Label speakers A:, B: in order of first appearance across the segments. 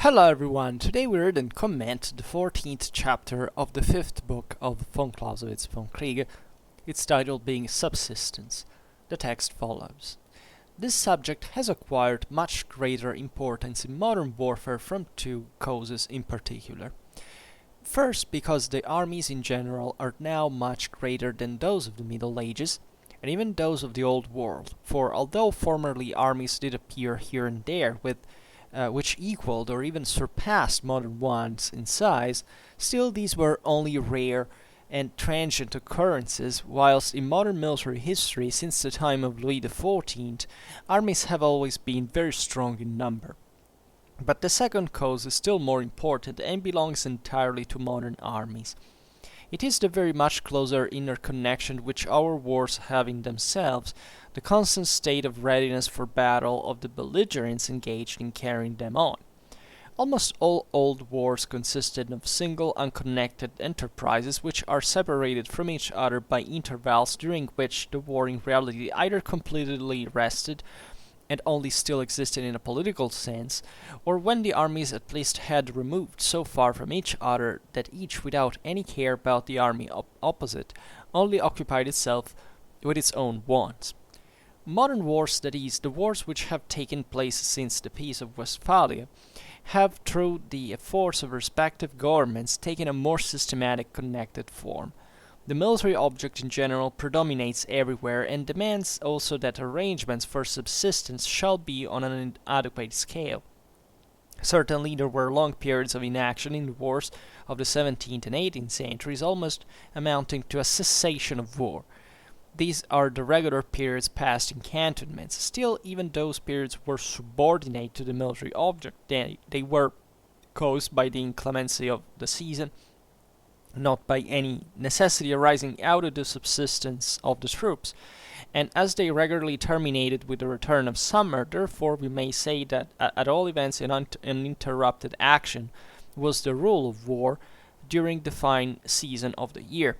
A: Hello everyone, today we read and comment the 14th chapter of the 5th book of von Clausewitz, Vom Kriege, its title being Subsistence. The text follows. This subject has acquired much greater importance in modern warfare from two causes in particular. First, because the armies in general are now much greater than those of the Middle Ages, and even those of the Old World, for although formerly armies did appear here and there which equaled or even surpassed modern ones in size, still these were only rare and transient occurrences, whilst in modern military history, since the time of Louis XIV, armies have always been very strong in number. But the second cause is still more important and belongs entirely to modern armies. It is the very much closer interconnection which our wars have in themselves, the constant state of readiness for battle of the belligerents engaged in carrying them on. Almost all old wars consisted of single unconnected enterprises which are separated from each other by intervals during which the war in reality either completely rested and only still existed in a political sense, or when the armies at least had removed so far from each other that each, without any care about the army opposite, only occupied itself with its own wants. Modern wars, that is, the wars which have taken place since the Peace of Westphalia, have, through the efforts of respective governments, taken a more systematic, connected form. The military object in general predominates everywhere and demands also that arrangements for subsistence shall be on an adequate scale. Certainly there were long periods of inaction in the wars of the 17th and 18th centuries, almost amounting to a cessation of war. These are the regular periods passed in cantonments. Still, even those periods were subordinate to the military object. They were caused by the inclemency of the season, not by any necessity arising out of the subsistence of the troops, and as they regularly terminated with the return of summer, therefore we may say that at all events an uninterrupted action was the rule of war during the fine season of the year.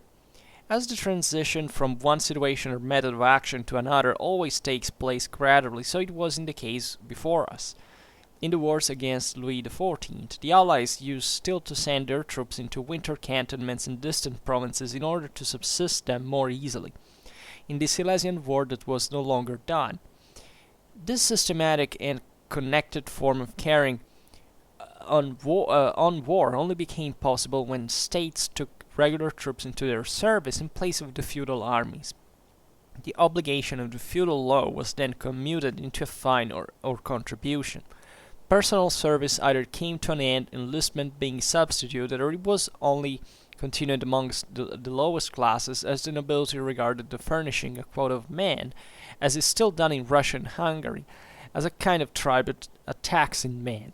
A: As the transition from one situation or method of action to another always takes place gradually, so it was in the case before us. In the wars against Louis XIV, the Allies used still to send their troops into winter cantonments in distant provinces in order to subsist them more easily. In the Silesian War that was no longer done. This systematic and connected form of carrying on war only became possible when states took regular troops into their service in place of the feudal armies. The obligation of the feudal law was then commuted into a fine or contribution. Personal service either came to an end, enlistment being substituted, or it was only continued amongst the lowest classes, as the nobility regarded the furnishing a quota of men, as is still done in Russia and Hungary, as a kind of tribute, a tax in men.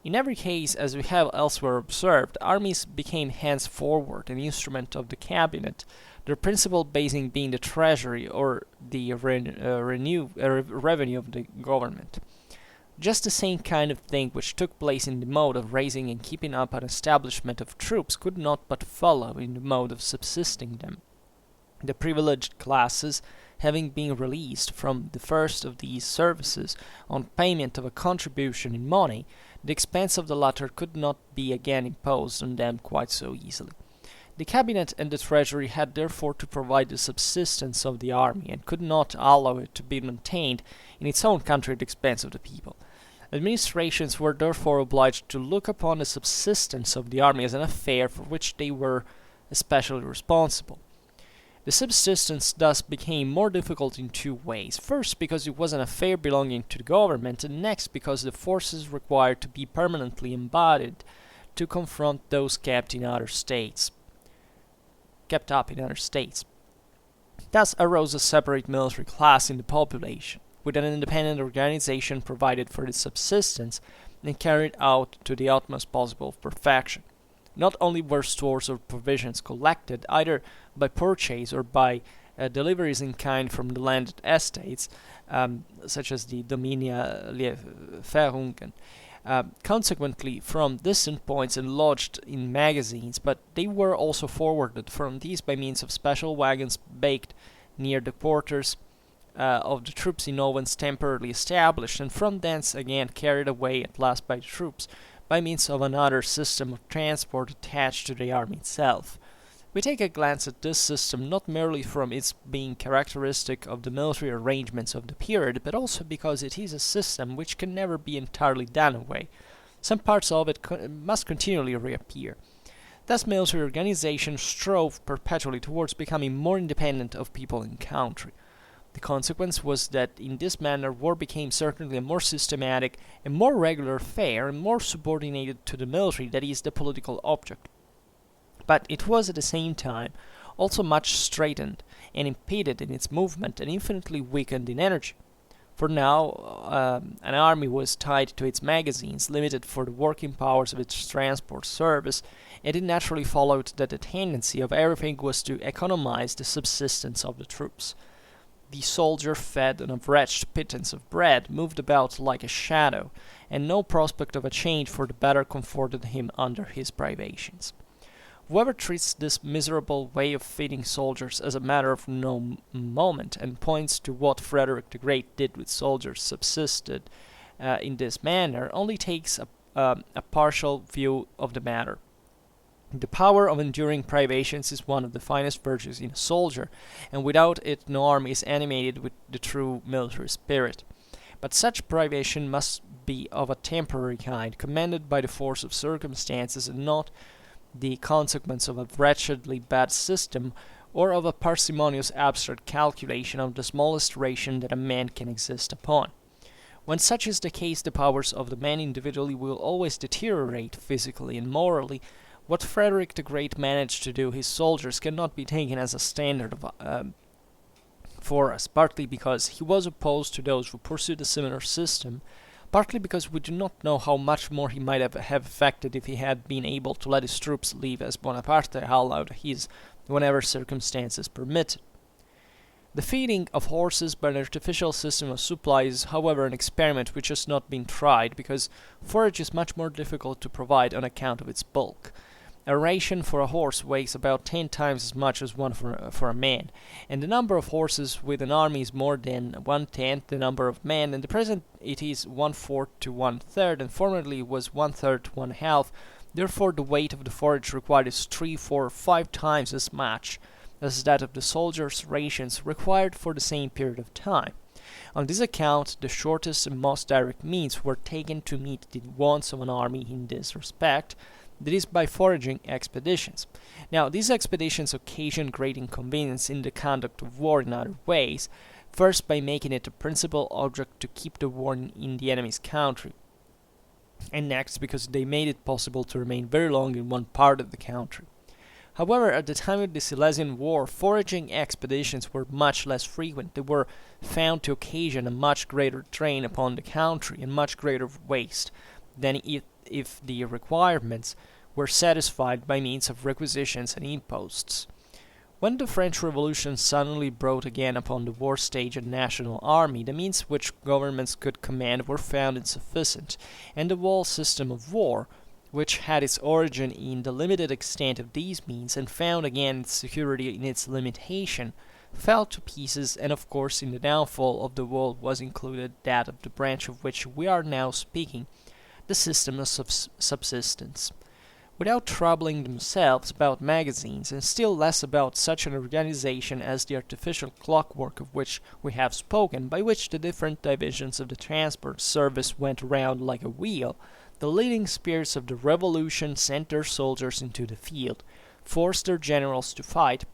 A: In every case, as we have elsewhere observed, armies became henceforward an instrument of the cabinet, their principal basing being the treasury or the revenue of the government. Just the same kind of thing which took place in the mode of raising and keeping up an establishment of troops could not but follow in the mode of subsisting them. The privileged classes, having been released from the first of these services on payment of a contribution in money, the expense of the latter could not be again imposed on them quite so easily. The cabinet and the treasury had therefore to provide the subsistence of the army, and could not allow it to be maintained in its own country at the expense of the people. Administrations were therefore obliged to look upon the subsistence of the army as an affair for which they were especially responsible. The subsistence thus became more difficult in two ways. First, because it was an affair belonging to the government, and next, because the forces required to be permanently embodied to confront those kept up in other states. Thus arose a separate military class in the population, with an independent organization provided for its subsistence and carried out to the utmost possible perfection. Not only were stores or provisions collected, either by purchase or by deliveries in kind from the landed estates, such as the Dominia Lieferungen, consequently from distant points and lodged in magazines, but they were also forwarded from these by means of special wagons baked near the quarters of the troops in ovens temporarily established, and from thence again carried away at last by the troops, by means of another system of transport attached to the army itself. We take a glance at this system not merely from its being characteristic of the military arrangements of the period, but also because it is a system which can never be entirely done away. Some parts of it must continually reappear. Thus military organization strove perpetually towards becoming more independent of people and country. The consequence was that in this manner war became certainly a more systematic and more regular affair and more subordinated to the military, that is, the political object. But it was at the same time also much straitened and impeded in its movement and infinitely weakened in energy. For now an army was tied to its magazines, limited for the working powers of its transport service, and it naturally followed that the tendency of everything was to economize the subsistence of the troops. The soldier, fed on a wretched pittance of bread, moved about like a shadow, and no prospect of a change for the better comforted him under his privations. Whoever treats this miserable way of feeding soldiers as a matter of no moment, and points to what Frederick the Great did with soldiers subsisted in this manner, only takes a partial view of the matter. The power of enduring privations is one of the finest virtues in a soldier, and without it no army is animated with the true military spirit. But such privation must be of a temporary kind, commanded by the force of circumstances, and not the consequence of a wretchedly bad system, or of a parsimonious abstract calculation of the smallest ration that a man can exist upon. When such is the case, the powers of the man individually will always deteriorate physically and morally. What Frederick the Great managed to do his soldiers cannot be taken as a standard for us, partly because he was opposed to those who pursued a similar system, partly because we do not know how much more he might have effected if he had been able to let his troops leave as Bonaparte allowed his, whenever circumstances permitted. The feeding of horses by an artificial system of supply is, however, an experiment which has not been tried, because forage is much more difficult to provide on account of its bulk. A ration for a horse weighs about 10 times as much as one for a man, and the number of horses with an army is more than 1/10 the number of men. In the present it is 1/4 to 1/3, and formerly was 1/3 to 1/2. Therefore the weight of the forage required is 3, 4, 5 times as much as that of the soldiers' rations required for the same period of time. On this account, the shortest and most direct means were taken to meet the wants of an army in this respect, that is, by foraging expeditions. Now, these expeditions occasion great inconvenience in the conduct of war in other ways, first by making it a principal object to keep the war in the enemy's country, and next because they made it possible to remain very long in one part of the country. However, at the time of the Silesian War, foraging expeditions were much less frequent. They were found to occasion a much greater drain upon the country and much greater waste than if the requirements were satisfied by means of requisitions and imposts. When the French Revolution suddenly brought again upon the war stage a national army, the means which governments could command were found insufficient, and the whole system of war, which had its origin in the limited extent of these means, and found again its security in its limitation, fell to pieces, and of course in the downfall of the whole was included that of the branch of which we are now speaking, the system of subsistence. Without troubling themselves about magazines, and still less about such an organization as the artificial clockwork of which we have spoken, by which the different divisions of the transport service went round like a wheel, the leading spirits of the revolution sent their soldiers into the field, forced their generals to fight,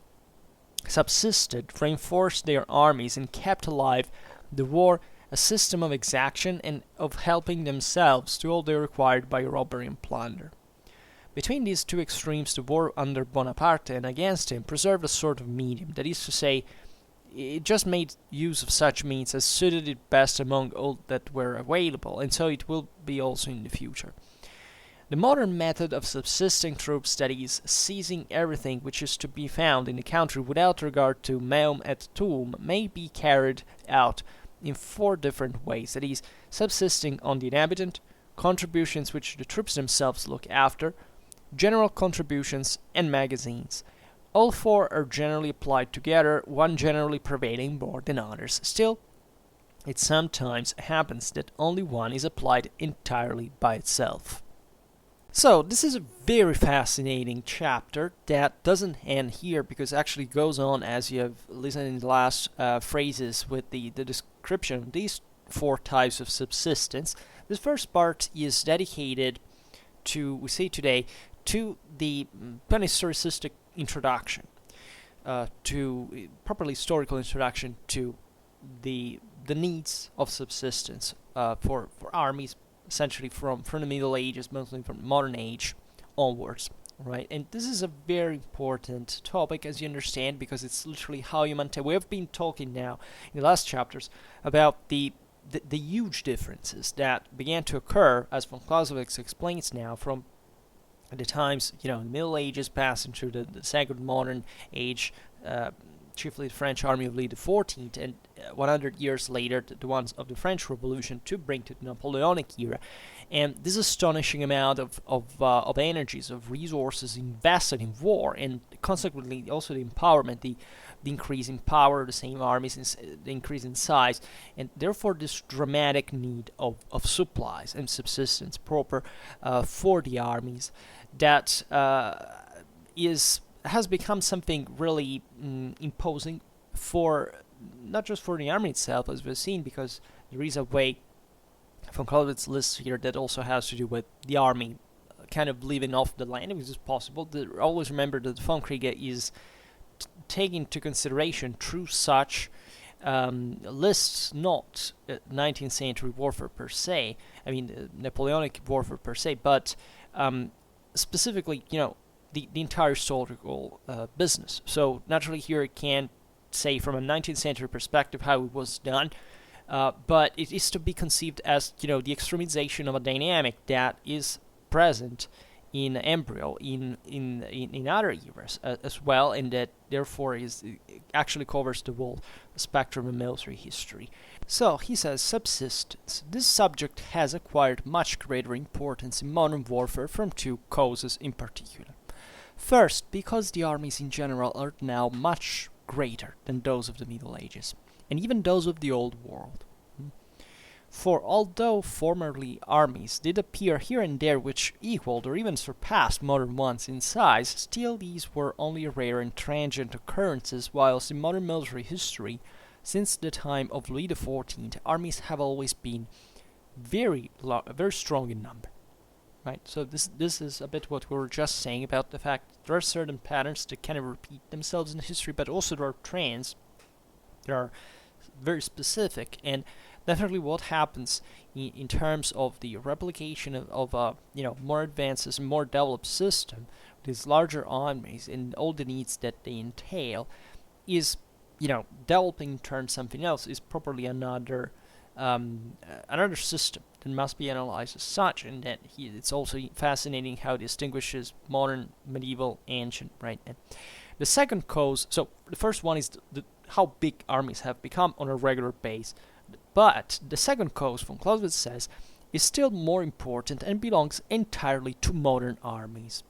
A: subsisted, reinforced their armies, and kept alive the war, a system of exaction and of helping themselves to all they required by robbery and plunder. Between these two extremes, the war under Bonaparte and against him preserved a sort of medium, that is to say, it just made use of such means as suited it best among all that were available, and so it will be also in the future. The modern method of subsisting troops, that is, seizing everything which is to be found in the country without regard to meum et tuum, may be carried out in 4 different ways, that is, subsisting on the inhabitant, contributions which the troops themselves look after, general contributions, and magazines. All 4 are generally applied together, one generally prevailing more than others. Still, it sometimes happens that only one is applied entirely by itself. So this is a very fascinating chapter that doesn't end here, because it actually goes on as you have listened in the last phrases with the description of these four types of subsistence. This first part is dedicated to, we say today, to the historicistic introduction, to properly historical introduction to the needs of subsistence for armies, essentially from the Middle Ages, mostly from the modern age onwards, right? And this is a very important topic, as you understand, because it's literally how you maintain. We have been talking now in the last chapters about the huge differences that began to occur, as von Clausewitz explains now, from the times, the Middle Ages passing through the second modern age, chiefly the French army of Louis XIV, and 100 years later, the ones of the French Revolution, to bring to the Napoleonic era. And this astonishing amount of energies, of resources invested in war, and consequently also the empowerment, the increase in power of the same armies, the increase in size, and therefore this dramatic need of supplies and subsistence proper for the armies, that has become something really imposing for not just for the army itself, as we've seen, because there is a way von Clausewitz lists here that also has to do with the army kind of living off the land, which is possible. Always remember that the Vom Kriege is taking into consideration through such lists not 19th century warfare per se, Napoleonic warfare per se, but specifically, the entire historical business. So naturally here it can't say from a 19th century perspective how it was done, but it is to be conceived as, the extremization of a dynamic that is present in embryo in other eras as well, and that therefore actually covers the whole spectrum of military history. So he says, subsistence. This subject has acquired much greater importance in modern warfare from two causes in particular. First, because the armies in general are now much greater than those of the Middle Ages, and even those of the Old World. For although formerly armies did appear here and there which equaled or even surpassed modern ones in size, still these were only rare and transient occurrences, whilst in modern military history, since the time of Louis XIV, armies have always been very strong in number. Right? So this is a bit what we were just saying about the fact that there are certain patterns that kind of repeat themselves in history, but also there are trends that are very specific, and definitely what happens in terms of the replication of more advanced and more developed system, these larger armies and all the needs that they entail, is developing in turn something else, is properly another system that must be analyzed as such, and that it's also fascinating how it distinguishes modern, medieval, ancient, right? And the second cause, so the first one is how big armies have become on a regular base, but the second cause, von Clausewitz says, is still more important and belongs entirely to modern armies.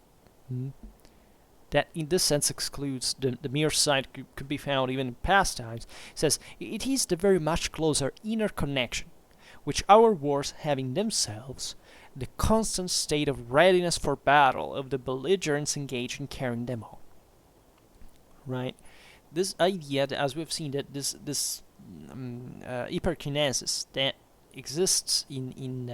A: That in this sense excludes the mere sight could be found even in past times. It says, it is the very much closer inner connection which our wars have in themselves, the constant state of readiness for battle of the belligerents engaged in carrying them on. Right? This idea, that, as we've seen, that this hyperkinesis that exists in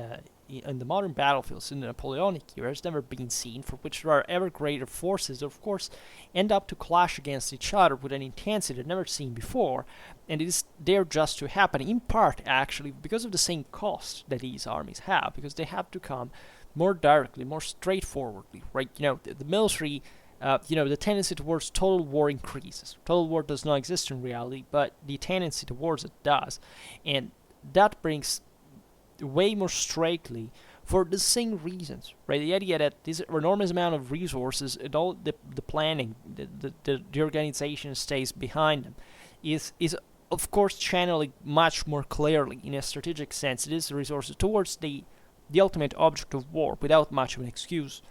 A: the modern battlefields in the Napoleonic era has never been seen, for which there are ever greater forces that, of course, end up to clash against each other with an intensity never seen before, and it is there just to happen, in part, actually, because of the same cost that these armies have, because they have to come more directly, more straightforwardly, right? The military, the tendency towards total war increases. Total war does not exist in reality, but the tendency towards it does, and that brings way more straightly for the same reasons, right? The idea that this enormous amount of resources and all the planning, the organization stays behind them, is of course channeling much more clearly in a strategic sense. It is the resources towards the ultimate object of war without much of an excuse.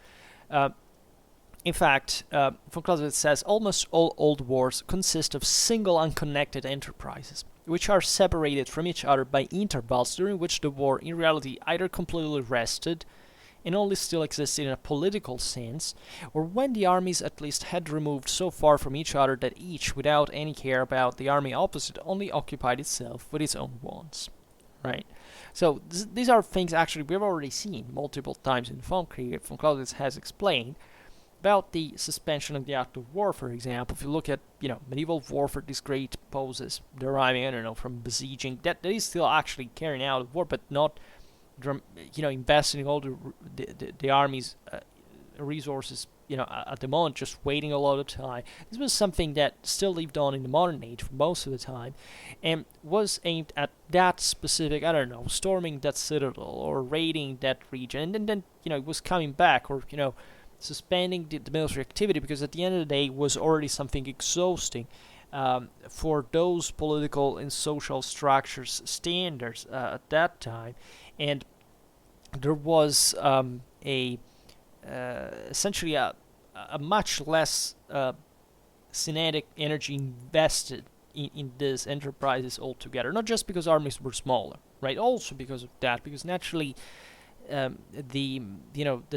A: In fact, von Clausewitz says almost all old wars consist of single unconnected enterprises, which are separated from each other by intervals during which the war in reality either completely rested and only still existed in a political sense, or when the armies at least had removed so far from each other that each, without any care about the army opposite, only occupied itself with its own wants. Right? So these are things actually we've already seen multiple times in Vom Kriege. Von Clausewitz has explained about the suspension of the act of war, for example. If you look at, medieval warfare, these great poses deriving, from besieging, that is still actually carrying out a war, but not, investing all the army's resources, at the moment, just waiting a lot of time. This was something that still lived on in the modern age for most of the time, and was aimed at that specific, storming that citadel or raiding that region, and then it was coming back, or, suspending the military activity, because at the end of the day it was already something exhausting for those political and social structures standards at that time. And there was essentially a much less kinetic energy invested in these enterprises altogether. Not just because armies were smaller, right? Also because of that, because naturally the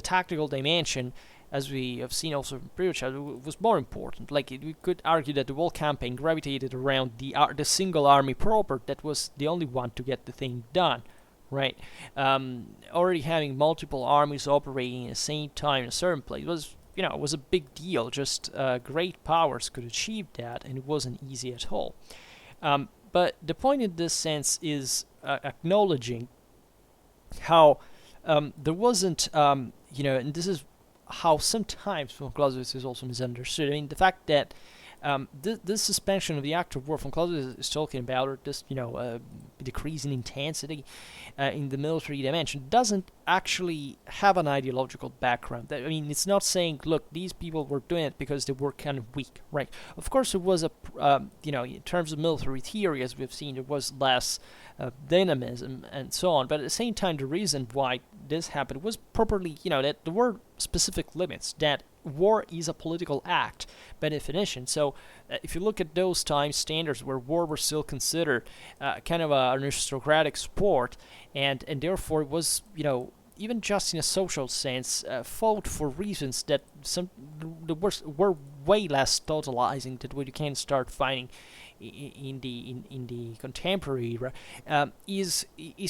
A: tactical dimension, as we have seen also in previous chapters, was more important. Like, we could argue that the whole campaign gravitated around the single army proper that was the only one to get the thing done, right? Already having multiple armies operating at the same time in a certain place was a big deal. Just great powers could achieve that, and it wasn't easy at all. But the point in this sense is acknowledging how there wasn't, and this is how sometimes von Clausewitz is also misunderstood. I mean, the fact that this suspension of the act of war von Clausewitz is talking about, or this, decrease in intensity in the military dimension, doesn't actually have an ideological background. I mean, it's not saying, look, these people were doing it because they were kind of weak, right? Of course, it was in terms of military theory, as we've seen, there was less dynamism and so on. But at the same time, the reason why this happened was properly, that there were specific limits, that war is a political act by definition. So if you look at those time standards where war was still considered kind of an aristocratic sport, and therefore it was, even just in a social sense, fought for reasons that were way less totalizing than what you can start finding in the contemporary era, is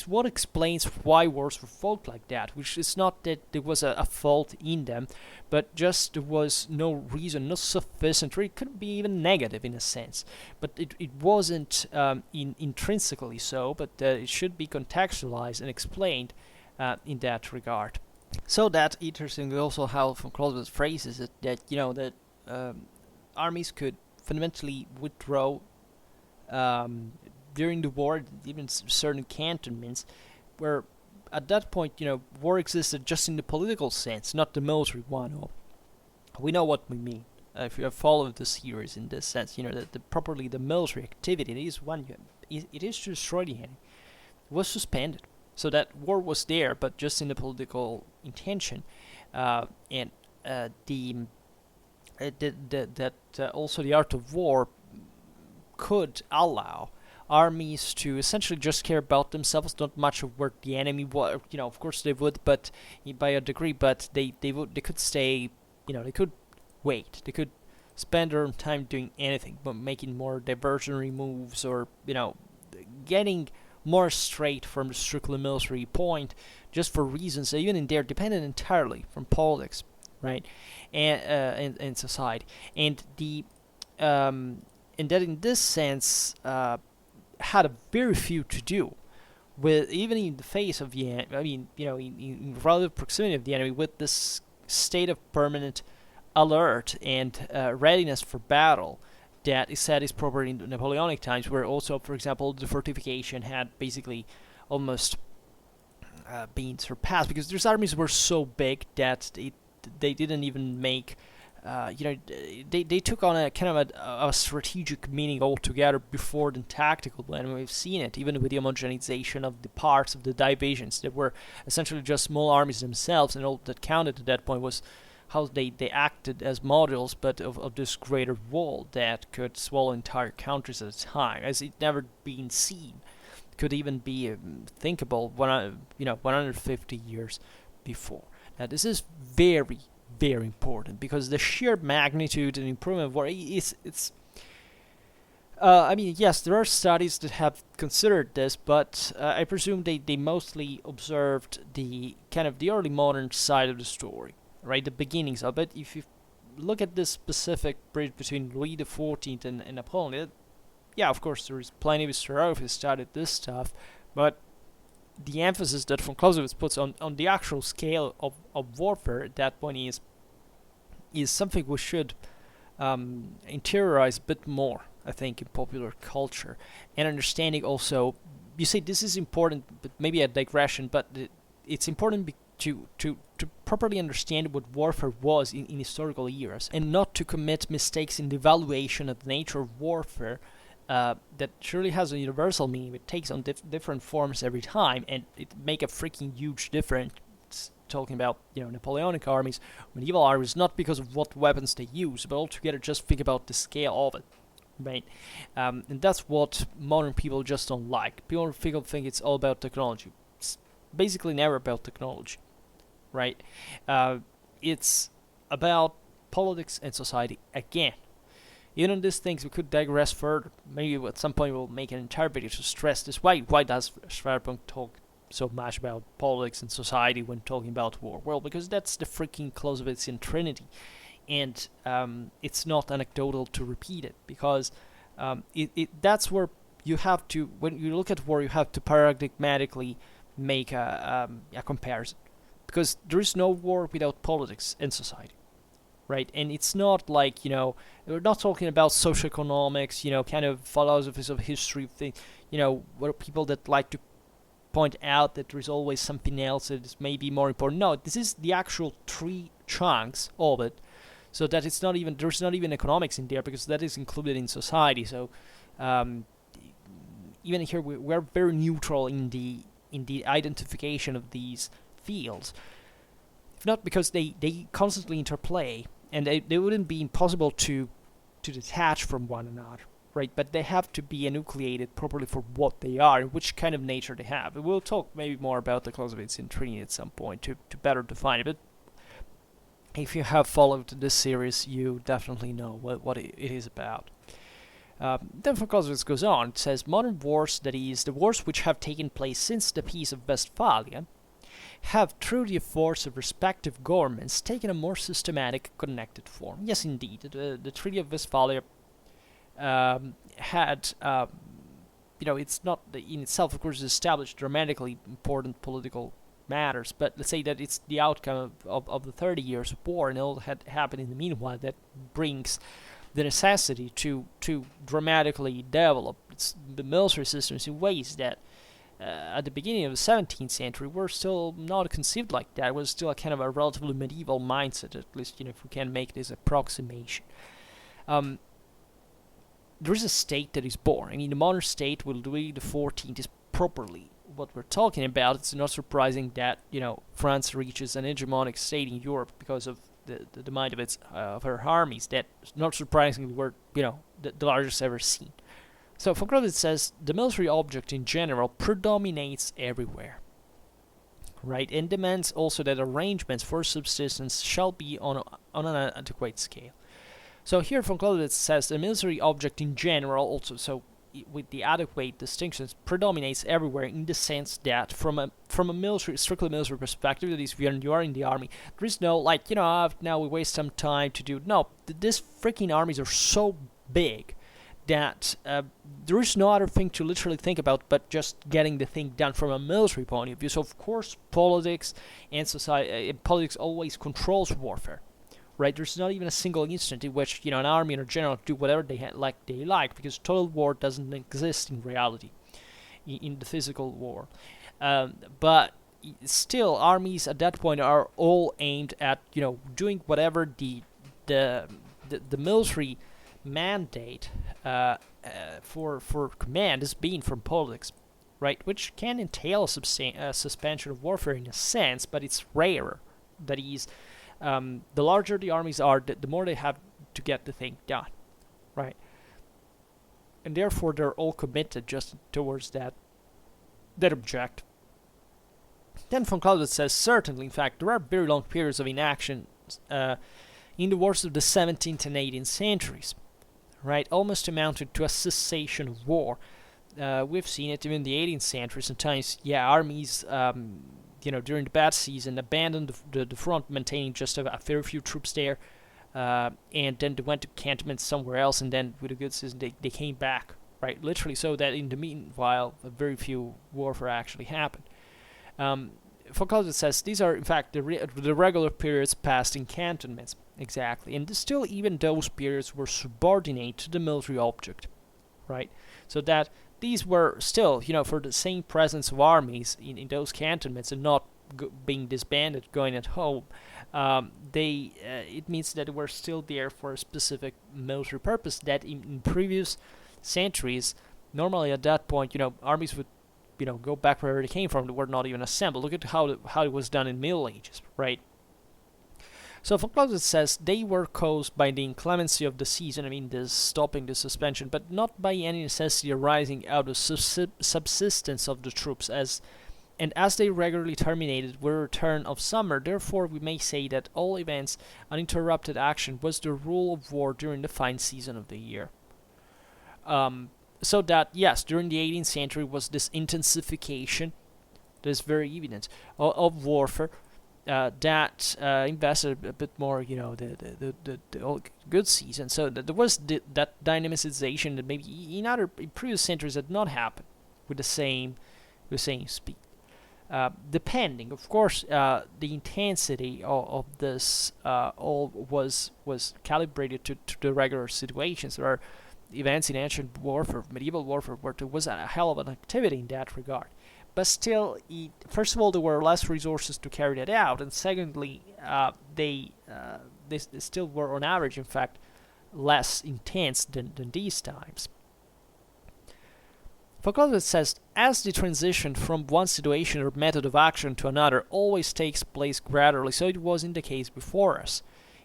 A: what explains why wars were fought like that. Which is not that there was a fault in them, but just there was no reason, no sufficient, or it could be even negative in a sense. But it wasn't intrinsically so, but it should be contextualized and explained in that regard. So that, interestingly, also how von Clausewitz phrases it, that that armies could fundamentally withdraw during the war, even certain cantonments, where at that point, war existed just in the political sense, not the military one. We know what we mean. If you have followed the series in this sense, that properly the military activity, it is to destroy the enemy, was suspended. So that war was there, but just in the political intention, and also the art of war could allow armies to essentially just care about themselves, not much of where the enemy was. Of course they would, but by a degree. But they could stay. They could wait. They could spend their time doing anything, but making more diversionary moves, or getting more straight from the strictly military point, just for reasons that even in there depended entirely from politics, right, and society, and and that in this sense had a very few to do with, even in the face of the enemy. I mean, in relative proximity of the enemy, with this state of permanent alert and readiness for battle that is said is proper in Napoleonic times, where also, for example, the fortification had basically almost been surpassed, because these armies were so big that they didn't even make, they took on a kind of a strategic meaning altogether before the tactical one. And we've seen it even with the homogenization of the parts of the divisions that were essentially just small armies themselves, and all that counted at that point was how they acted as modules, but of this greater wall that could swallow entire countries at a time, as it never been seen, could even be thinkable 150 years before. This is very, very important because the sheer magnitude and improvement of war it's I mean, yes, there are studies that have considered this, but I presume they mostly observed the kind of the early modern side of the story, right? The beginnings of it. If you look at this specific bridge between Louis XIV and Napoleon, yeah, of course, there is plenty of historiography who studied this stuff, but the emphasis that von Clausewitz puts on the actual scale of warfare at that point is something we should interiorize a bit more, I think, in popular culture, and understanding also. You say this is important, but maybe a digression. But it's important to properly understand what warfare was in historical eras, and not to commit mistakes in the evaluation of the nature of warfare. That surely has a universal meaning. It takes on different forms every time, and it make a freaking huge difference. Talking about Napoleonic armies, medieval armies, not because of what weapons they use, but altogether just think about the scale of it, right? And that's what modern people just don't like. People think it's all about technology. It's basically never about technology, right? It's about politics and society again. Even on these things, we could digress further. Maybe at some point we'll make an entire video to stress this. Why does Schwerpunkt talk so much about politics and society when talking about war? Well, because that's the freaking Clausewitzian trinity. And it's not anecdotal to repeat it, because that's where you have to, when you look at war, you have to paradigmatically make a comparison. Because there is no war without politics and society. Right, and it's not like, we're not talking about socioeconomics, kind of philosophies of history, where people that like to point out that there is always something else that is maybe more important. No, this is the actual three chunks of it, so that there's not even economics in there, because that is included in society. So even here we're very neutral in the identification of these fields, if not because they constantly interplay. And they wouldn't be impossible to detach from one another, right? But they have to be enucleated properly for what they are and which kind of nature they have. And we'll talk maybe more about the Clausewitzian trinity at some point to better define it. But if you have followed this series, you definitely know what it is about. Then von Clausewitz goes on. It says, modern wars, that is, the wars which have taken place since the Peace of Westphalia, have, through the efforts of respective governments, taken a more systematic, connected form. Yes, indeed, the Treaty of Westphalia had, it's not in itself, of course, established dramatically important political matters, but let's say that it's the outcome of the 30 years of war, and all had happened in the meanwhile that brings the necessity to dramatically develop the military systems in ways that at the beginning of the 17th century were still not conceived like that. It was still a kind of a relatively medieval mindset, at least, if we can make this approximation. There is a state that is born. I mean, the modern state with Louis XIV is properly what we're talking about. It's not surprising that, France reaches an hegemonic state in Europe because of the might of her armies. That, not surprisingly, were, the largest ever seen. So, von Clausewitz says, the military object in general predominates everywhere, right, and demands also that arrangements for subsistence shall be on an adequate scale. So here von Clausewitz says the military object in general also, so with the adequate distinctions, predominates everywhere, in the sense that from a strictly military perspective, that is, when you are in the army, there is no, now we waste some time to do, no, these freaking armies are so big that there is no other thing to literally think about but just getting the thing done from a military point of view. So of course politics and society, politics always controls warfare, right? There's not even a single instant in which an army or a general do whatever they like, because total war doesn't exist in reality, in the physical war. But still, armies at that point are all aimed at doing whatever the military mandate for command is being from politics, right? Which can entail a suspension of warfare in a sense, but it's rarer. That is, the larger the armies are, the more they have to get the thing done, right? And therefore, they're all committed just towards that objective. Then von Clausewitz says, certainly, in fact, there are very long periods of inaction in the wars of the 17th and 18th centuries, right? Almost amounted to a cessation of war. We've seen it even in the 18th century. Sometimes, armies, during the bad season, abandoned the front, maintaining just a very few troops there, and then they went to cantonments somewhere else, and then with a good season, they came back, right? Literally, so that in the meanwhile, very few warfare actually happened. Von Clausewitz says these are, in fact, the regular periods passed in cantonments, exactly, and still even those periods were subordinate to the military object, right? So that these were still, for the same presence of armies in those cantonments and not being disbanded, going at home, it means that they were still there for a specific military purpose that in previous centuries, normally at that point, armies would go back wherever they came from. They were not even assembled. Look at how it was done in Middle Ages, right? So von Clausewitz says they were caused by the inclemency of the season, this stopping the suspension, but not by any necessity arising out of subsistence of the troops, as they regularly terminated with a return of summer. Therefore, we may say that all events, uninterrupted action was the rule of war during the fine season of the year. So that, yes, during the 18th century was this intensification, that is very evident, of warfare, that invested a bit more, the good season. So that there was that dynamicization that maybe in previous centuries had not happened with the same speed. Depending, of course, the intensity of this all was calibrated to the regular situations. There are events in ancient warfare, medieval warfare, where there was a hell of an activity in that regard. But still, first of all, there were less resources to carry that out, and secondly, they still were, on average, in fact, less intense than these times. Von Clausewitz says, as the transition from one situation or method of action to another always takes place gradually, so it was in the case before us.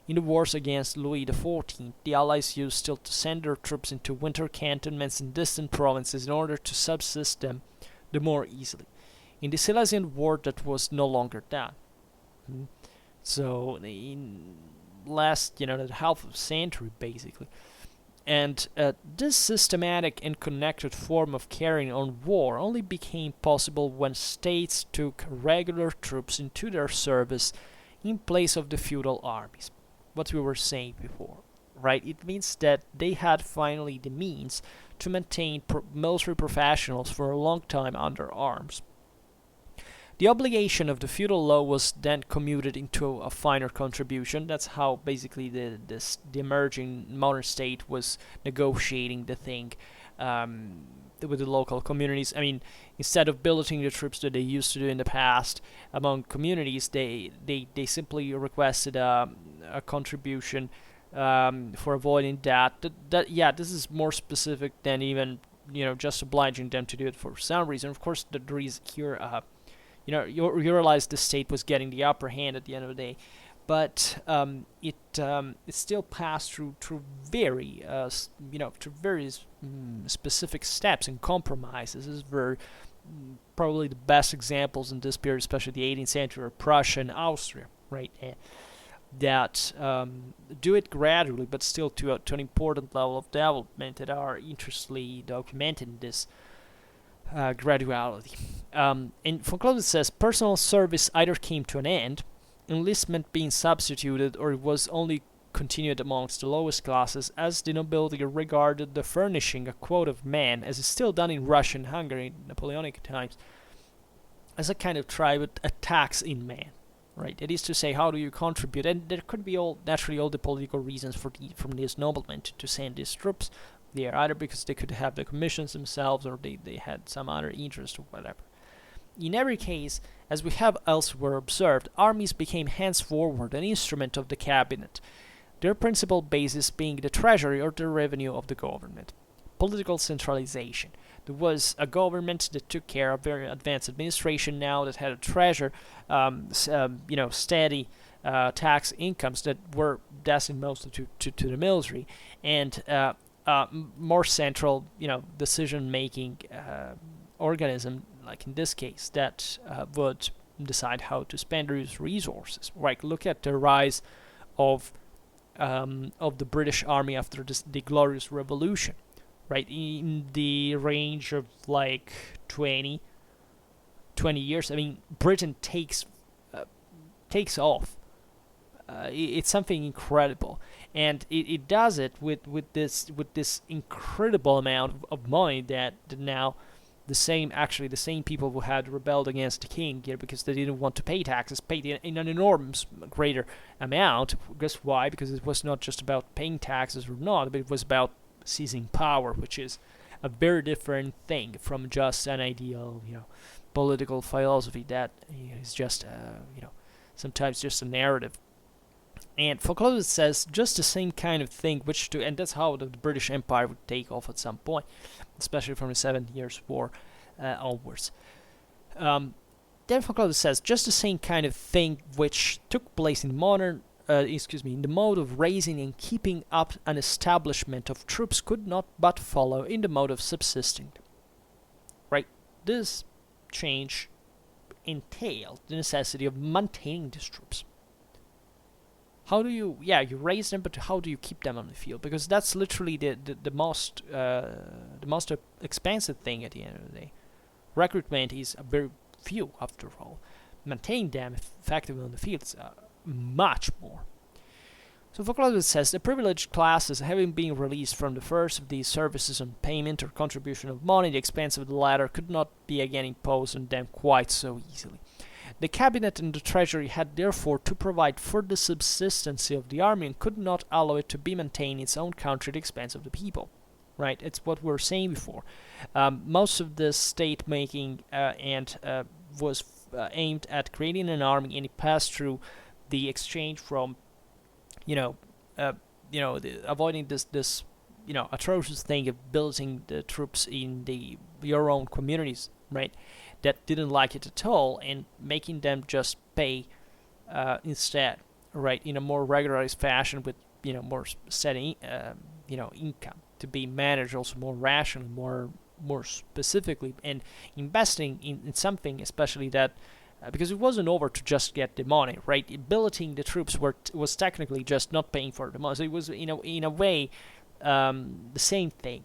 A: In the wars against Louis XIV, the Allies used still to send their troops into winter cantonments in distant provinces in order to subsist them the more easily. In the Silesian War, that was no longer done. So, in last, that half of a century, basically. And this systematic and connected form of carrying on war only became possible when states took regular troops into their service in place of the feudal armies. What we were saying before, right? It means that they had finally the means to maintain military professionals for a long time under arms. The obligation of the feudal law was then commuted into a finer contribution. That's how basically the emerging modern state was negotiating the thing with the local communities. Instead of billeting the troops that they used to do in the past among communities, they simply requested a contribution for avoiding that. This is more specific than even just obliging them to do it for some reason. Of course, there is here you realize the state was getting the upper hand at the end of the day, but it still passed through very through various specific steps and compromises. This is very probably the best examples in this period, especially the 18th century, are Prussia and Austria, right? That do it gradually, but still to an important level of development that are interestingly documented in this graduality. And von Clausewitz says, personal service either came to an end, enlistment being substituted, or it was only continued amongst the lowest classes, as the nobility regarded the furnishing a quota of men, as is still done in Russia and Hungary in Napoleonic times, as a kind of tribute, a tax in man. Right, that is to say, how do you contribute? And there could be naturally all the political reasons from these noblemen to send these troops there, either because they could have the commissions themselves, or they had some other interest or whatever. In every case, as we have elsewhere observed, armies became henceforward an instrument of the cabinet, their principal basis being the treasury or the revenue of the government. Political centralization. There was a government that took care of very advanced administration now, that had a treasure, steady tax incomes that were destined mostly to the military, and more central, decision-making organism, like in this case, that would decide how to spend these resources. Right, look at the rise of the British Army after the Glorious Revolution, right? In the range of like 20 years, I mean, Britain takes off. It's something incredible, and it does it with this incredible amount of money that now the same people who had rebelled against the king here because they didn't want to pay taxes paid in an enormous greater amount. Guess why? Because it was not just about paying taxes or not, but it was about seizing power, which is a very different thing from just an ideal, political philosophy that is just, sometimes just a narrative. And Clausewitz says just the same kind of thing, and that's how the British Empire would take off at some point, especially from the 7 Years' War onwards. Then Clausewitz says just the same kind of thing which took place in in the mode of raising and keeping up an establishment of troops could not but follow in the mode of subsisting them. Right? This change entailed the necessity of maintaining these troops. How do you raise them, but how do you keep them on the field? Because that's literally the most expensive thing at the end of the day. Recruitment is a very few, after all. Maintaining them effectively on the field is much more. So Clausewitz says the privileged classes, having been released from the first of these services on payment or contribution of money, the expense of the latter could not be again imposed on them quite so easily. The cabinet and the treasury had therefore to provide for the subsistence of the army and could not allow it to be maintained in its own country at the expense of the people. Right? It's what we were saying before. Most of this state making was aimed at creating an army, and it passed through the exchange from, avoiding this atrocious thing of building the troops in your own communities, right? That didn't like it at all, and making them just pay instead, right, in a more regularized fashion with more steady income to be managed also more rationally, more specifically, and investing in something especially that because it wasn't over to just get the money, right? Billeting the troops was technically just not paying for the money, so it was in a way the same thing.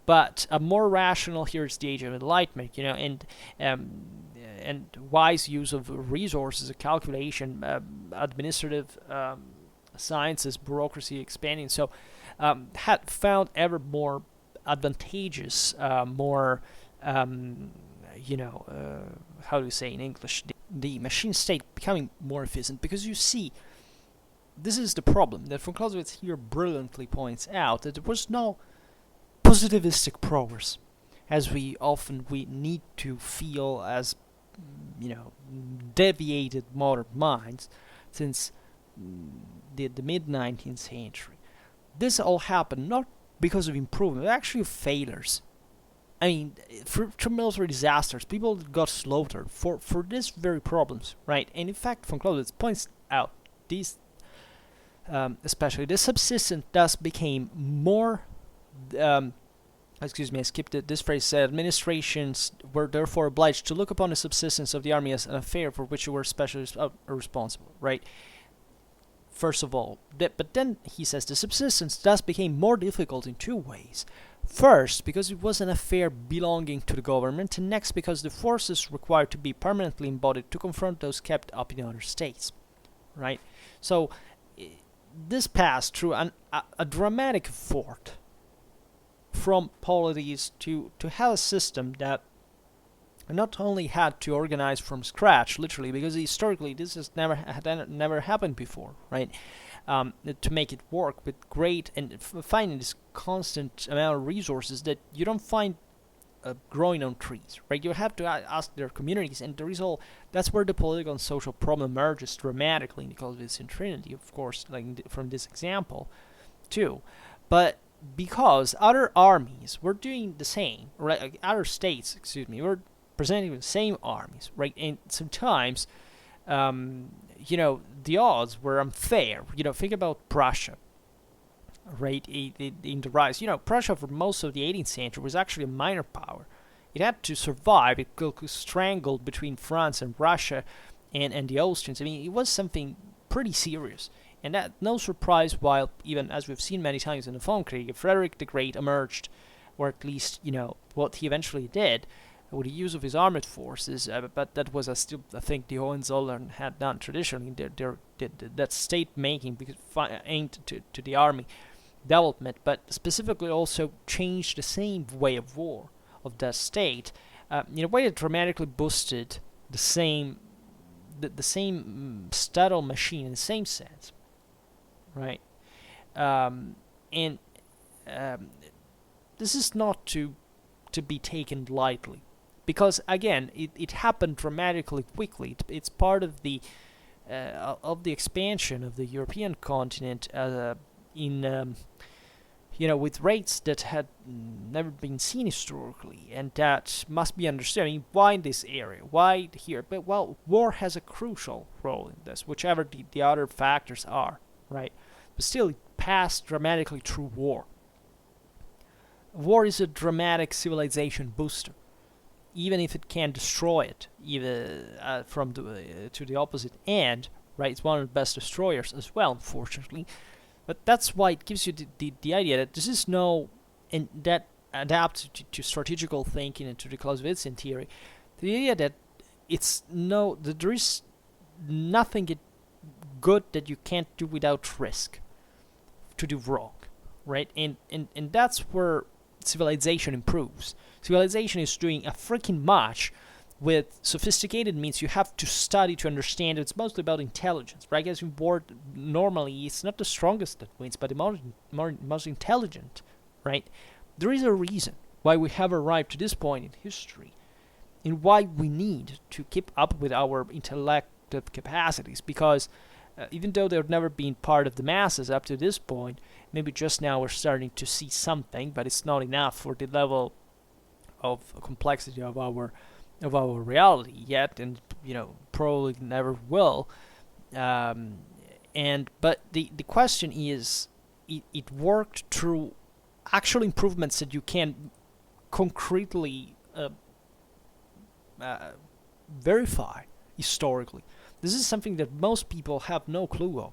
A: But a more rational, here's the Age of Enlightenment, and wise use of resources, calculation, administrative sciences, bureaucracy expanding. So had found ever more advantageous, more, how do you say in English, the machine state becoming more efficient. Because you see, this is the problem that von Clausewitz here brilliantly points out, that there was no positivistic progress, as we need to feel as deviated modern minds since the mid-19th century. This all happened not because of improvement, but actually of failures. I mean, for military disasters, people got slaughtered for these very problems, right? And in fact, von Clausewitz points out these, especially the subsistence thus became more. I skipped it. This phrase said, administrations were therefore obliged to look upon the subsistence of the army as an affair for which they were especially responsible, right? First of all, but then he says the subsistence thus became more difficult in two ways. First, because it was an affair belonging to the government, and next, because the forces required to be permanently embodied to confront those kept up in other states, right? So, this passed through a dramatic effort from polities to have a system that not only had to organize from scratch, literally, because historically this has never happened before, right? To make it work with great and finding this constant amount of resources that you don't find growing on trees, right? You have to ask their communities, and the result, that's where the political and social problem emerges dramatically, because it's in Trinity, of course, like from this example, too. But because other armies were doing the same, right? Like other states, were presenting the same armies, right? And sometimes, the odds were unfair. Think about Prussia, right? In the rise, Prussia for most of the 18th century was actually a minor power. It had to survive. It got strangled between France and Russia and the Austrians. I mean, it was something pretty serious. And that no surprise, while even as we've seen many times in the Vom Kriege, Frederick the Great emerged, or at least, what he eventually did with the use of his armored forces, but that was still, I think, the Hohenzollern had done traditionally, that state-making aimed to the army development, but specifically also changed the same way of war of the state, in a way that dramatically boosted the same statal machine in the same sense, right? And this is not to be taken lightly, because again, it happened dramatically quickly. It's part of the expansion of the European continent with rates that had never been seen historically, and that must be understood. I mean, why in this area? Why here? But, well, war has a crucial role in this, whichever the other factors are, right? But still, it passed dramatically through war. War is a dramatic civilization booster, even if it can destroy it, even to the opposite end, right? It's one of the best destroyers as well, unfortunately. But that's why it gives you the idea that this is that adapts to strategical thinking and to the Clausewitzian theory. The idea that that there is nothing good that you can't do without risk to do wrong, right? And that's where civilization improves. Civilization is doing a freaking much with sophisticated means. You have to study to understand. It's mostly about intelligence, right? As in war, normally it's not the strongest that wins, but the most intelligent, right? There is a reason why we have arrived to this point in history, and why we need to keep up with our intellective capacities, because even though they've never been part of the masses up to this point, maybe just now we're starting to see something, but it's not enough for the level of complexity of our reality yet, and probably never will. But the question is, it worked through actual improvements that you can concretely verify historically. This is something that most people have no clue of,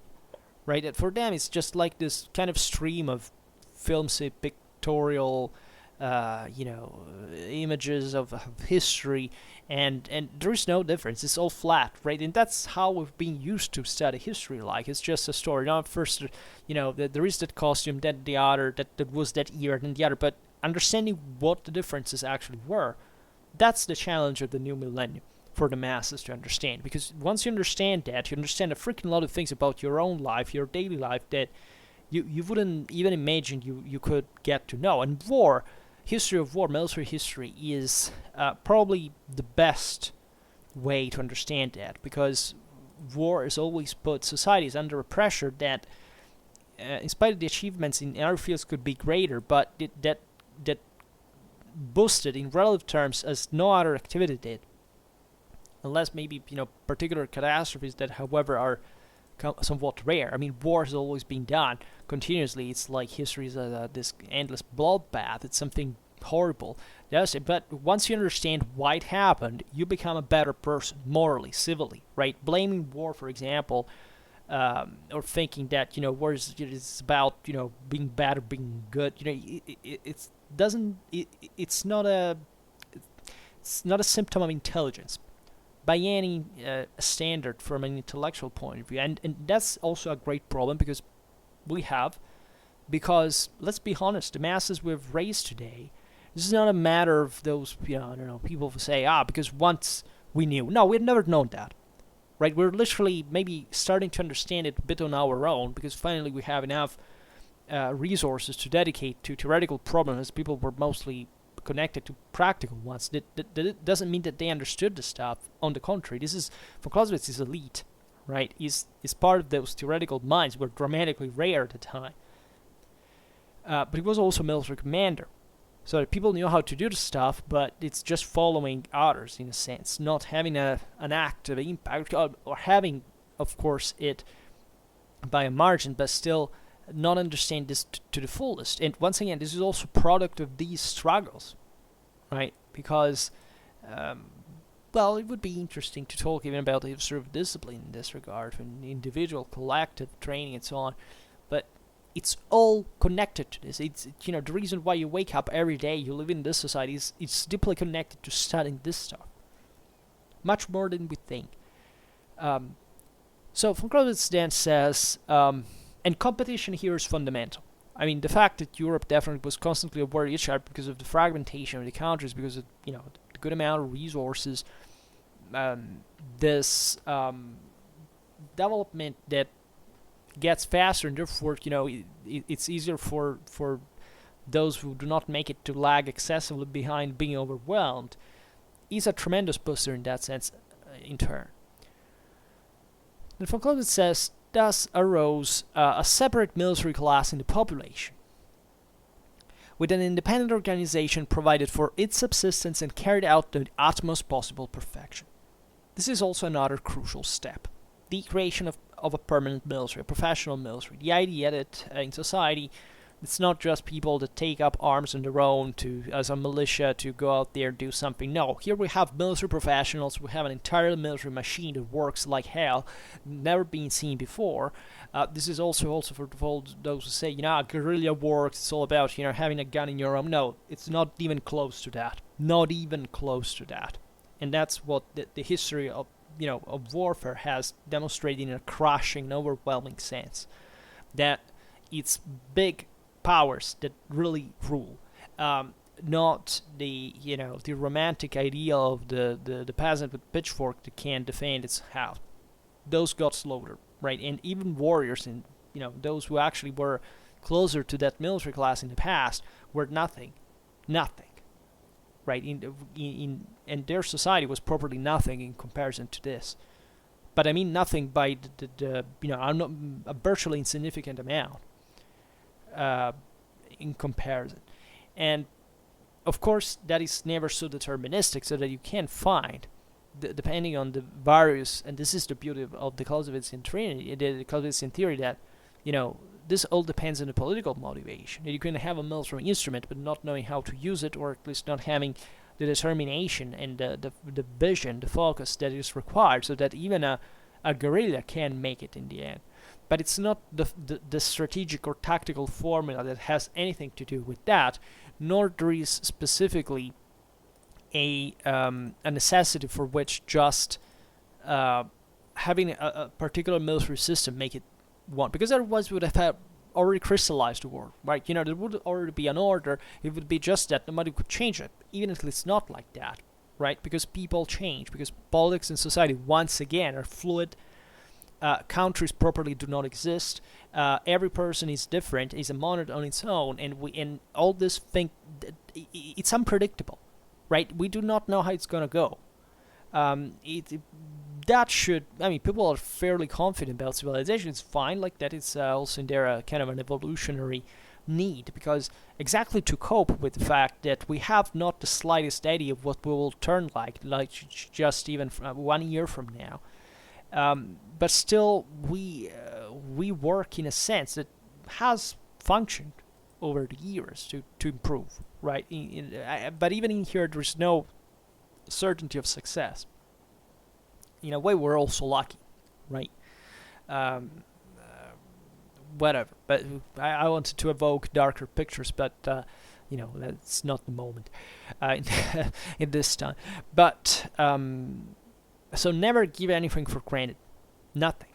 A: right? And for them, it's just like this kind of stream of films, pictorial images of history, and there is no difference. It's all flat, right? And that's how we've been used to study history. Like, it's just a story. Now, first, there is that costume, then the other, that was that year, and then the other. But understanding what the differences actually were, that's the challenge of the new millennium for the masses to understand. Because once you understand that, you understand a freaking lot of things about your own life, your daily life, that you wouldn't even imagine you could get to know. And history of war, military history, is probably the best way to understand that, because war has always put societies under a pressure that, in spite of the achievements in other fields, could be greater, but that boosted in relative terms as no other activity did, unless maybe particular catastrophes that, however, are somewhat rare. I mean, war has always been done continuously. It's like history is this endless bloodbath. It's something horrible. Yes, but once you understand why it happened, you become a better person, morally, civilly, right? Blaming war, for example, or thinking that war is about being bad or being good. It's not a symptom of intelligence by any standard from an intellectual point of view. And that's also a great problem because let's be honest, the masses we've raised today, this is not a matter of those, people who say, because once we knew. No, we've never known that, right? We're literally maybe starting to understand it a bit on our own, because finally we have enough resources to dedicate to theoretical problems. People were mostly connected to practical ones. That doesn't mean that they understood the stuff. On the contrary, von Clausewitz is elite, right? Is part of those theoretical minds were dramatically rare at the time. But he was also a military commander, so that people knew how to do the stuff, but it's just following others in a sense, not having an active impact, or having, of course, it by a margin, but still not understand this to the fullest. And once again, this is also product of these struggles, right? Because well, it would be interesting to talk even about the history of discipline in this regard, and individual, collective training, and so on. But it's all connected to this. It's the reason why you wake up every day, you live in this society, it's deeply connected to studying this stuff, much more than we think. So von Clausewitz then says, and competition here is fundamental. I mean, the fact that Europe definitely was constantly aware of each other because of the fragmentation of the countries, because of the good amount of resources, this development that gets faster, and therefore it's easier for those who do not make it to lag excessively behind being overwhelmed, is a tremendous booster in that sense, in turn. And von Clausewitz says, thus arose a separate military class in the population, with an independent organization provided for its subsistence and carried out to the utmost possible perfection. This is also another crucial step, the creation of a permanent military, a professional military. The idea that in society, it's not just people that take up arms on their own as a militia to go out there and do something. No, here we have military professionals. We have an entire military machine that works like hell, never been seen before. This is also for those who say, guerrilla works. It's all about having a gun in your arm. No, it's not even close to that. Not even close to that. And that's what the history of warfare has demonstrated in a crushing, overwhelming sense. That it's big powers that really rule, not the romantic idea of the peasant with pitchfork that can defend its house. Those got slaughtered, right? And even warriors and those who actually were closer to that military class in the past were nothing, right? And their society was properly nothing in comparison to this. But I mean nothing by a virtually insignificant amount. In comparison. And of course that is never so deterministic, so that you can find depending on the various, and this is the beauty of the Clausewitzian theory, that this all depends on the political motivation. You can have a military instrument but not knowing how to use it, or at least not having the determination and the vision, the focus that is required, so that even a guerrilla can make it in the end. But it's not the strategic or tactical formula that has anything to do with that, nor there is specifically a necessity for which just having a particular military system make it one, because otherwise we would have already crystallized the war, right? There would already be an order. It would be just that nobody could change it, even if it's not like that, right? Because people change, because politics and society once again are fluid. Countries properly do not exist. Every person is different, is a monad on its own, and all this thing, it's unpredictable, right? We do not know how it's gonna go. People are fairly confident about civilization. It's fine like that. It's also in there kind of an evolutionary need, because exactly to cope with the fact that we have not the slightest idea of what we will turn like just even 1 year from now. But still, we work in a sense that has functioned over the years to improve, right? But even in here, there's no certainty of success. In a way, we're also lucky, right? Whatever. But I wanted to evoke darker pictures, but that's not the moment in this time. But so never give anything for granted. Nothing.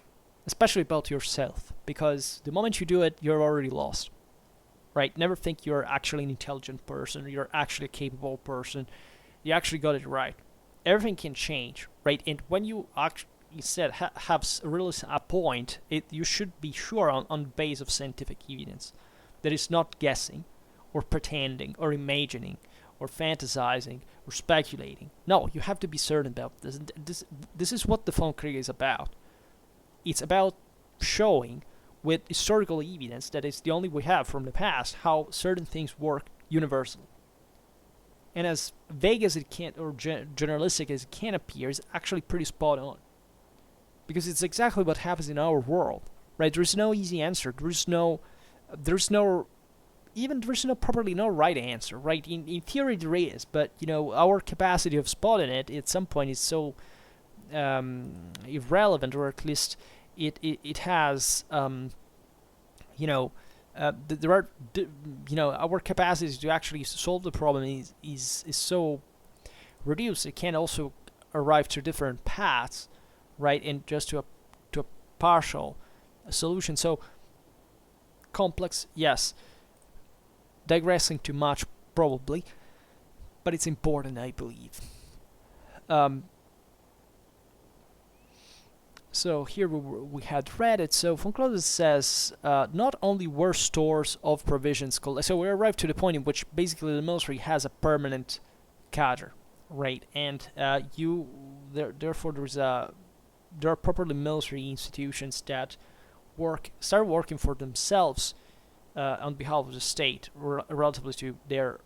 A: Especially about yourself. Because the moment you do it, you're already lost. Right? Never think you're actually an intelligent person. You're actually a capable person. You actually got it right. Everything can change. Right? And when you actually have really a point, you should be sure on the base of scientific evidence. That is not guessing, or pretending, or imagining, or fantasizing, or speculating. No, you have to be certain about this. This is what the Vom Kriege is about. It's about showing with historical evidence, that is the only we have from the past, how certain things work universally. And as vague as it can, or generalistic as it can appear, is actually pretty spot on. Because it's exactly what happens in our world, right? There's no easy answer. There's no even there's properly no right answer, right? In theory there is, but our capacity of spotting it at some point is so irrelevant, or at least it has there are our capacity to actually solve the problem is so reduced. It can also arrive to different paths, right, and just to a partial solution. So complex, yes. Digressing too much, probably, but it's important, I believe. So here we had read it. So von Clausewitz says, not only were stores of provisions so we arrived to the point in which basically the military has a permanent cadre, right? And therefore there are properly military institutions that start working for themselves on behalf of the state, relatively to their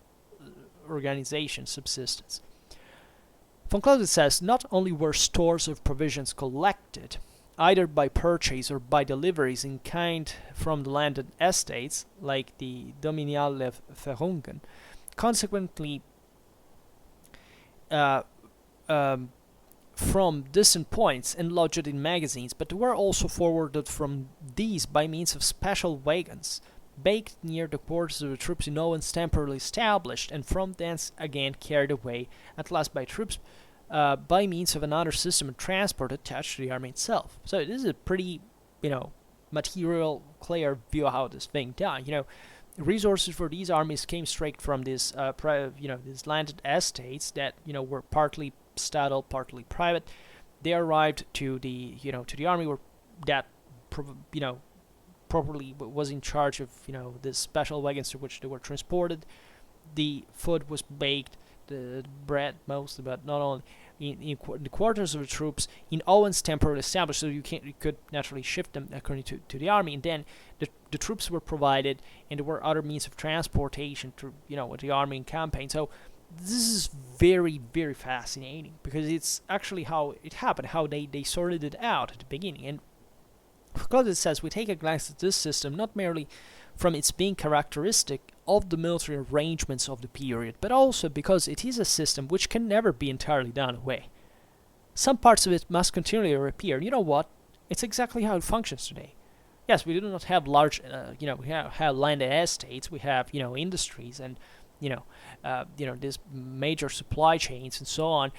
A: organization, Subsistence. Von Clausewitz says, not only were stores of provisions collected, either by purchase or by deliveries in kind from the landed estates, like the dominiale Verungen, consequently from distant points and lodged in magazines, but were also forwarded from these by means of special wagons, baked near the quarters of the troops in ovens temporarily established, and from thence again carried away, at last by troops, by means of another system of transport attached to the army itself. So this is a pretty, material, clear view of how this thing done. Resources for these armies came straight from these landed estates that were partly statal, partly private. They arrived to the army that properly was in charge of the special wagons to which they were transported. The food was baked, the bread mostly, but not only, in the quarters of the troops in ovens temporarily established, so you could naturally shift them according to the army, and then the troops were provided, and there were other means of transportation through the army in campaign. So this is very, very fascinating, because it's actually how it happened, how they sorted it out at the beginning. And because it says, we take a glance at this system not merely from its being characteristic of the military arrangements of the period, but also because it is a system which can never be entirely done away. Some parts of it must continually reappear. You know what? It's exactly how it functions today. Yes, we do not have large, we have landed estates, we have, industries, and, these major supply chains and so on.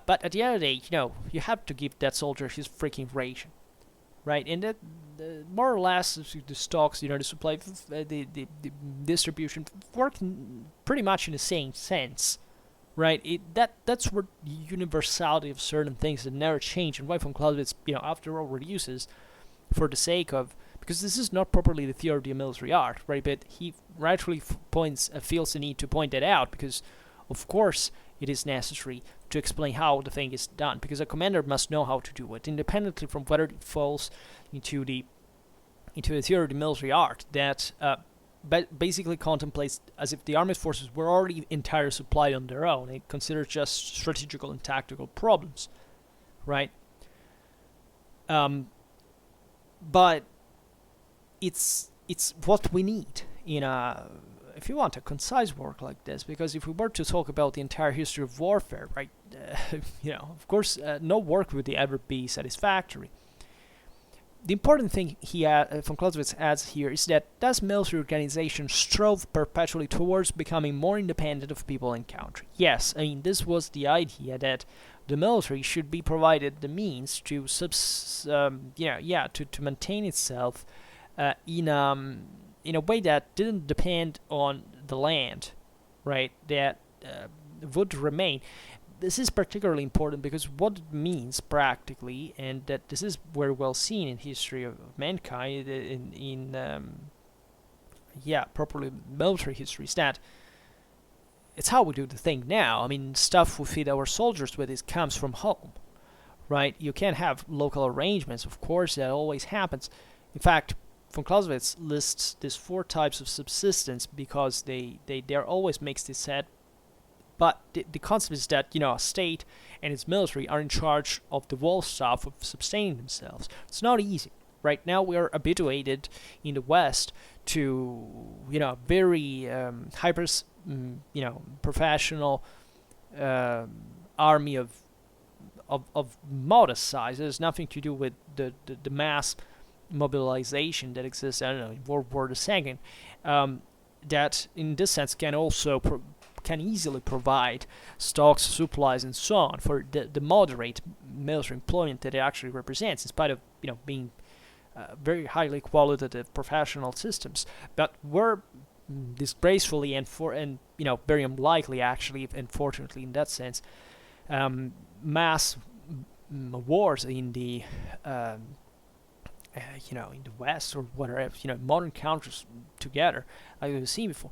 A: But at the end of the day, you have to give that soldier his freaking ration. Right, and that more or less the stocks, the supply, the distribution work pretty much in the same sense, right? That's where the universality of certain things that never change, and why von Clausewitz, after all, reduces for the sake of, because this is not properly the theory of military art, right? But he rightfully feels the need to point that out, because of course it is necessary to explain how the thing is done, because a commander must know how to do it, independently from whether it falls into the theory of the military art that basically contemplates as if the armed forces were already entirely supplied on their own. It considers just strategical and tactical problems, right? But it's what we need in if you want a concise work like this, because if we were to talk about the entire history of warfare, right, of course, no work would ever be satisfactory. The important thing von Clausewitz adds here is that thus military organization strove perpetually towards becoming more independent of people and country. Yes, I mean, this was the idea that the military should be provided the means to to maintain itself in a way that didn't depend on the land, right, that would remain. This is particularly important because what it means practically, and that this is very well seen in history of mankind, properly military history, is that it's how we do the thing now. I mean, stuff we feed our soldiers with comes from home, right? You can't have local arrangements, of course, that always happens. In fact, von Clausewitz lists these 4 types of subsistence because they're always mixed, he said. But the concept is that, a state and its military are in charge of the wall stuff of sustaining themselves. It's not easy. Right now we are habituated in the West to, very professional army of modest size. It has nothing to do with the mass mobilization that exists, I don't know, in World War II, that in this sense can also can easily provide stocks, supplies, and so on for the moderate military employment that it actually represents, in spite of being very highly qualitative professional systems. But we're disgracefully and very unlikely, actually, unfortunately in that sense, mass wars in the in the West or whatever, modern countries together, like we've seen before,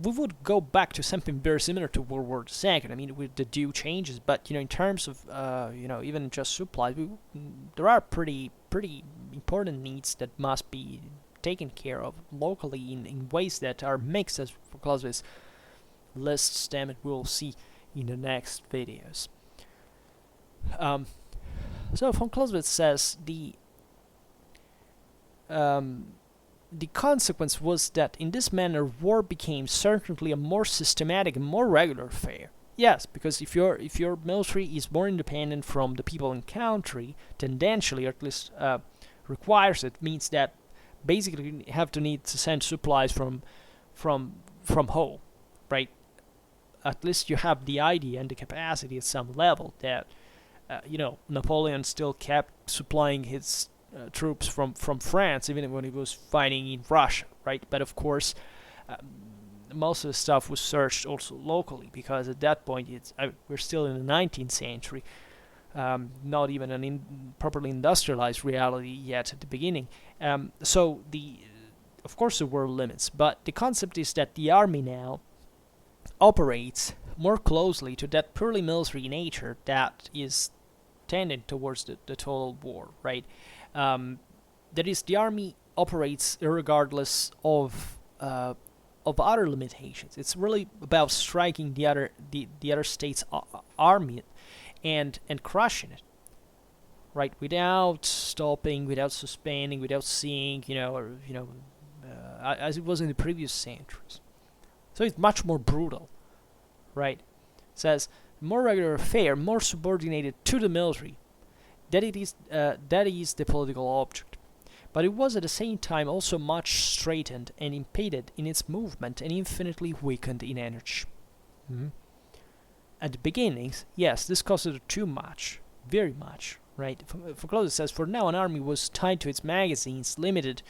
A: we would go back to something very similar to World War II. I mean, with the due changes, but in terms of even just supplies, there are pretty important needs that must be taken care of locally in ways that are mixed, as Clausewitz lists them, and we'll see in the next videos. So Vom Clausewitz says the consequence was that in this manner war became certainly a more systematic and more regular affair. Yes, because if your military is more independent from the people in country, tendentially, or at least requires it, means that basically you have to need to send supplies from home, right? At least you have the idea and the capacity at some level that Napoleon still kept supplying his troops from France, even when he was fighting in Russia, right? But of course, most of the stuff was searched also locally, because at that point we're still in the 19th century, not even an properly industrialized reality yet at the beginning. So of course there were limits, but the concept is that the army now operates more closely to that purely military nature that is tending towards the total war, right? That is, the army operates regardless of other limitations. It's really about striking the other state's army and crushing it, right? Without stopping, without suspending, without seeing, as it was in the previous centuries. So it's much more brutal, right? It says, more regular affair, more subordinated to the military, that is the political object. But it was at the same time also much straitened and impeded in its movement and infinitely weakened in energy. At the beginnings, yes, this costed too much, very much, right? For Clausewitz says, for now an army was tied to its magazines, limited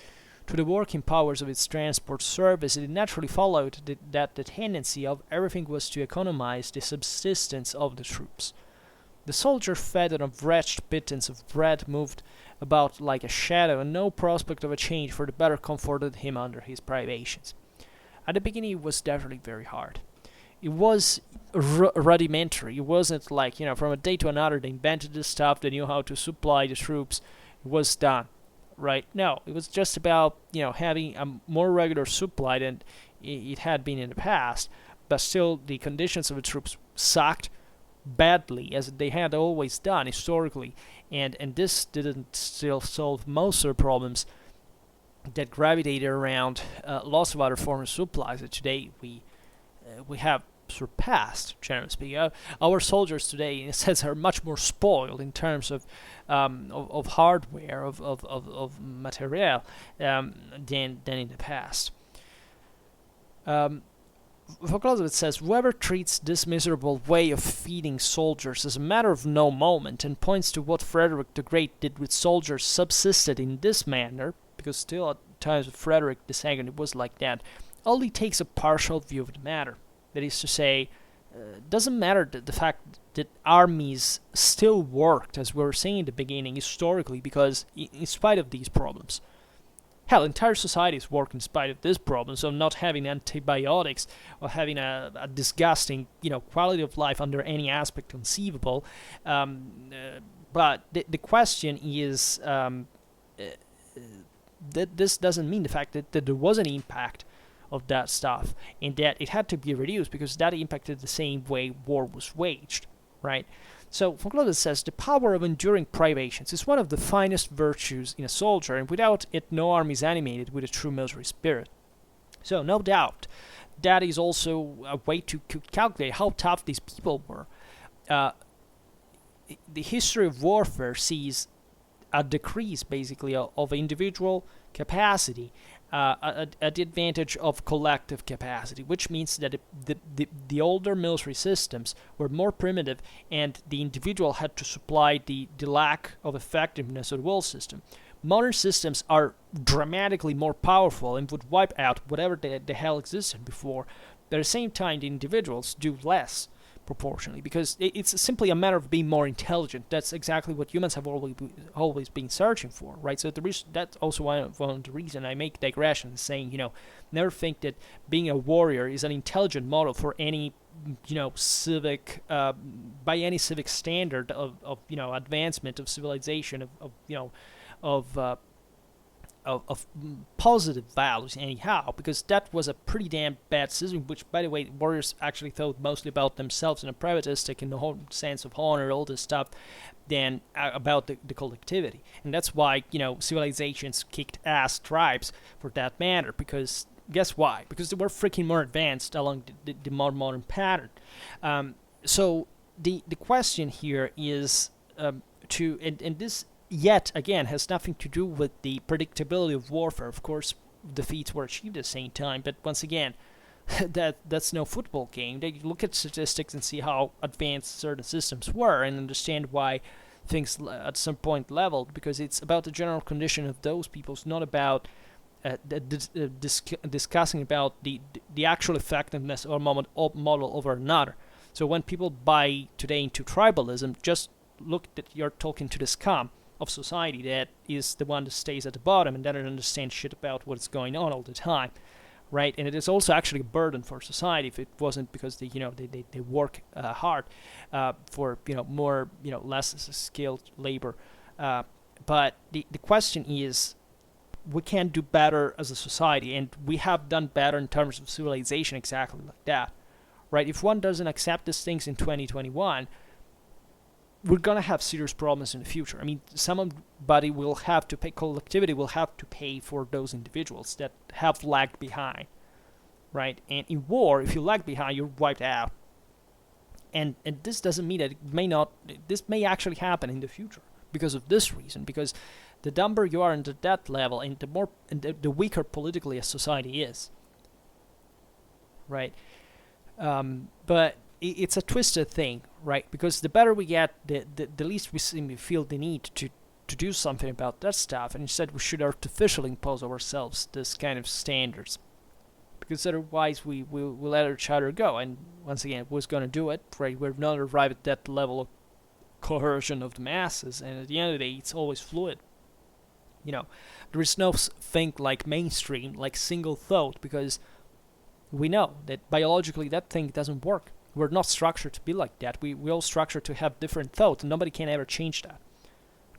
A: to the working powers of its transport service. It naturally followed that the tendency of everything was to economize the subsistence of the troops. The soldier, fed on a wretched pittance of bread, moved about like a shadow, and no prospect of a change for the better comforted him under his privations. At the beginning it was definitely very hard. It was rudimentary. It wasn't like, from a day to another they invented the stuff, they knew how to supply the troops, it was done. Right? No, it was just about, having a more regular supply than it had been in the past, but still the conditions of the troops sucked badly, as they had always done historically, and this didn't still solve most of the problems that gravitated around lots of other forms of supplies that today we have surpassed, generally speaking. Our soldiers today, in a sense, are much more spoiled in terms of hardware, of material, than in the past. Clausewitz says, whoever treats this miserable way of feeding soldiers as a matter of no moment, and points to what Frederick the Great did with soldiers subsisted in this manner, because still at times of Frederick II it was like that, only takes a partial view of the matter. That is to say, doesn't matter the fact that armies still worked, as we were saying in the beginning, historically, because in spite of these problems. Hell, entire societies work in spite of this problem, so not having antibiotics or having a disgusting, quality of life under any aspect conceivable. But the question is that this doesn't mean the fact that there was an impact of that stuff, and that it had to be reduced because that impacted the same way war was waged, right? So von Clausewitz says the power of enduring privations is one of the finest virtues in a soldier, and without it no army is animated with a true military spirit. So no doubt, that is also a way to calculate how tough these people were. The history of warfare sees a decrease, basically, of individual capacity at the advantage of collective capacity, which means that the older military systems were more primitive, and the individual had to supply the lack of effectiveness of the world system. Modern systems are dramatically more powerful and would wipe out whatever the hell existed before, but at the same time the individuals do less proportionally, because it's simply a matter of being more intelligent. That's exactly what humans have always been searching for, right? So that's also one of the reasons I make digressions, saying, never think that being a warrior is an intelligent model for any, civic, by any civic standard of advancement of civilization, of positive values anyhow, because that was a pretty damn bad system, which, by the way, warriors actually thought mostly about themselves in a privatistic and the whole sense of honor, all this stuff, than about the collectivity. And that's why, civilizations kicked ass tribes for that matter, because guess why? Because they were freaking more advanced along the more modern pattern. So the question here is and this yet again has nothing to do with the predictability of warfare. Of course, defeats were achieved at the same time, but once again, that's no football game. They look at statistics and see how advanced certain systems were, and understand why things at some point leveled, because it's about the general condition of those peoples, not about discussing about the actual effectiveness of a model over another. So when people buy today into tribalism, just look that you're talking to the scum of society that is the one that stays at the bottom and doesn't understand shit about what's going on all the time, right? And it is also actually a burden for society if it wasn't because they work hard for more less skilled labor. But the question is, we can do better as a society, and we have done better in terms of civilization exactly like that, right? If one doesn't accept these things in 2021, we're going to have serious problems in the future. I mean, somebody will have to pay, collectivity will have to pay for those individuals that have lagged behind, right? And in war, if you lag behind, you're wiped out. And this doesn't mean that this may actually happen in the future because of this reason, because the dumber you are into that level, and the weaker politically a society is, right? But it's a twisted thing, right? Because the better we get, the least we seem to feel the need to do something about that stuff, and instead we should artificially impose ourselves this kind of standards, because otherwise we let each other go. And once again, who's going to do it, right? We're not arrived at that level of coercion of the masses, and at the end of the day, it's always fluid. There is no thing like mainstream, like single thought, because we know that biologically that thing doesn't work. We're not structured to be like that. We all structured to have different thoughts, and nobody can ever change that.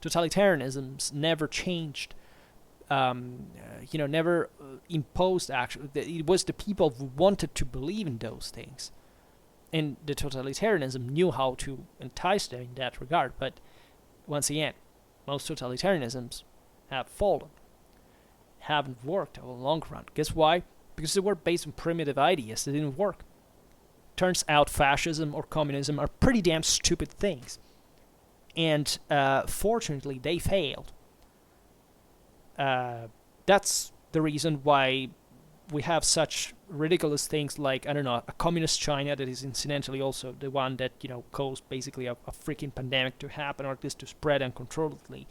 A: Totalitarianisms never changed, never imposed action. It was the people who wanted to believe in those things. And the totalitarianism knew how to entice them in that regard. But once again, most totalitarianisms have fallen, haven't worked over the long run. Guess why? Because they were based on primitive ideas that didn't work. Turns out fascism or communism are pretty damn stupid things. And fortunately, they failed. That's the reason why we have such ridiculous things like, I don't know, a communist China that is incidentally also the one that, caused basically a freaking pandemic to happen, or at least to spread uncontrolledly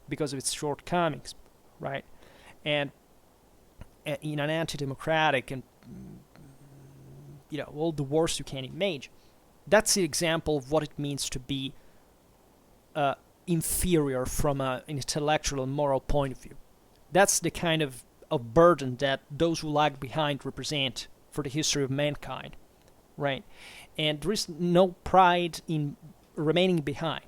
A: because of its shortcomings, right? And in an anti-democratic and all the worst you can imagine. That's the example of what it means to be inferior from an intellectual and moral point of view. That's the kind of burden that those who lag behind represent for the history of mankind, right? And there is no pride in remaining behind.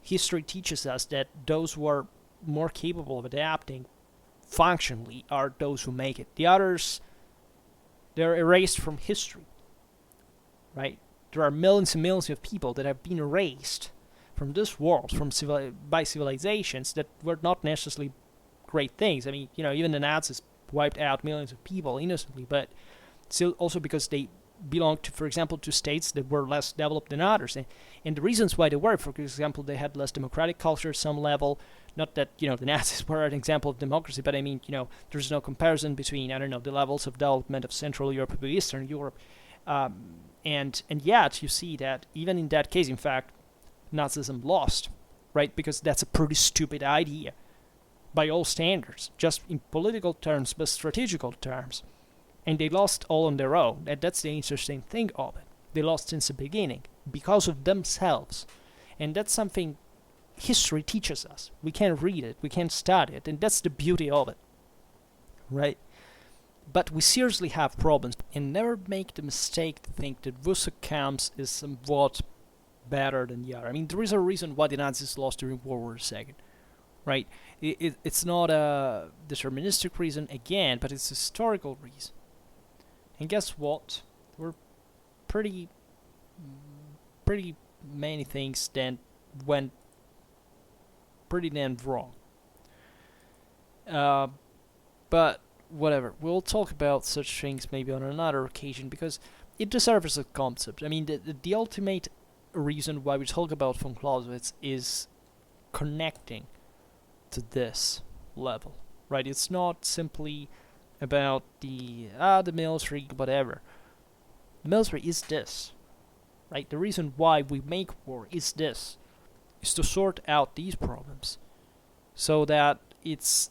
A: History teaches us that those who are more capable of adapting functionally are those who make it. The others, they're erased from history, right? there are millions and millions of people that have been erased from this world, by civilizations that were not necessarily great things. I mean, even the Nazis wiped out millions of people innocently, but still also because they belonged to, for example, to states that were less developed than others. And the reasons why they were, for example, they had less democratic culture at some level. Not that, the Nazis were an example of democracy, but I mean, there's no comparison between, the levels of development of Central Europe and Eastern Europe. And yet, you see that even in that case, in fact, Nazism lost, right? Because that's a pretty stupid idea by all standards, just in political terms, but strategical terms. And they lost all on their own. And that's the interesting thing of it. They lost since the beginning, because of themselves. And that's something history teaches us. We can read it, we can study it, and that's the beauty of it, right? But we seriously have problems, and never make the mistake to think that Wusa camps is somewhat better than the other. I mean, there is a reason why the Nazis lost during World War II, right? It's not a deterministic reason, again, but it's a historical reason. And guess what? There were pretty many things that went pretty damn wrong. But whatever. We'll talk about such things maybe on another occasion, because it deserves a concept. I mean, the ultimate reason why we talk about von Clausewitz is connecting to this level, right? It's not simply about the military, whatever. The military is this, right? The reason why we make war is this, is to sort out these problems, so that it's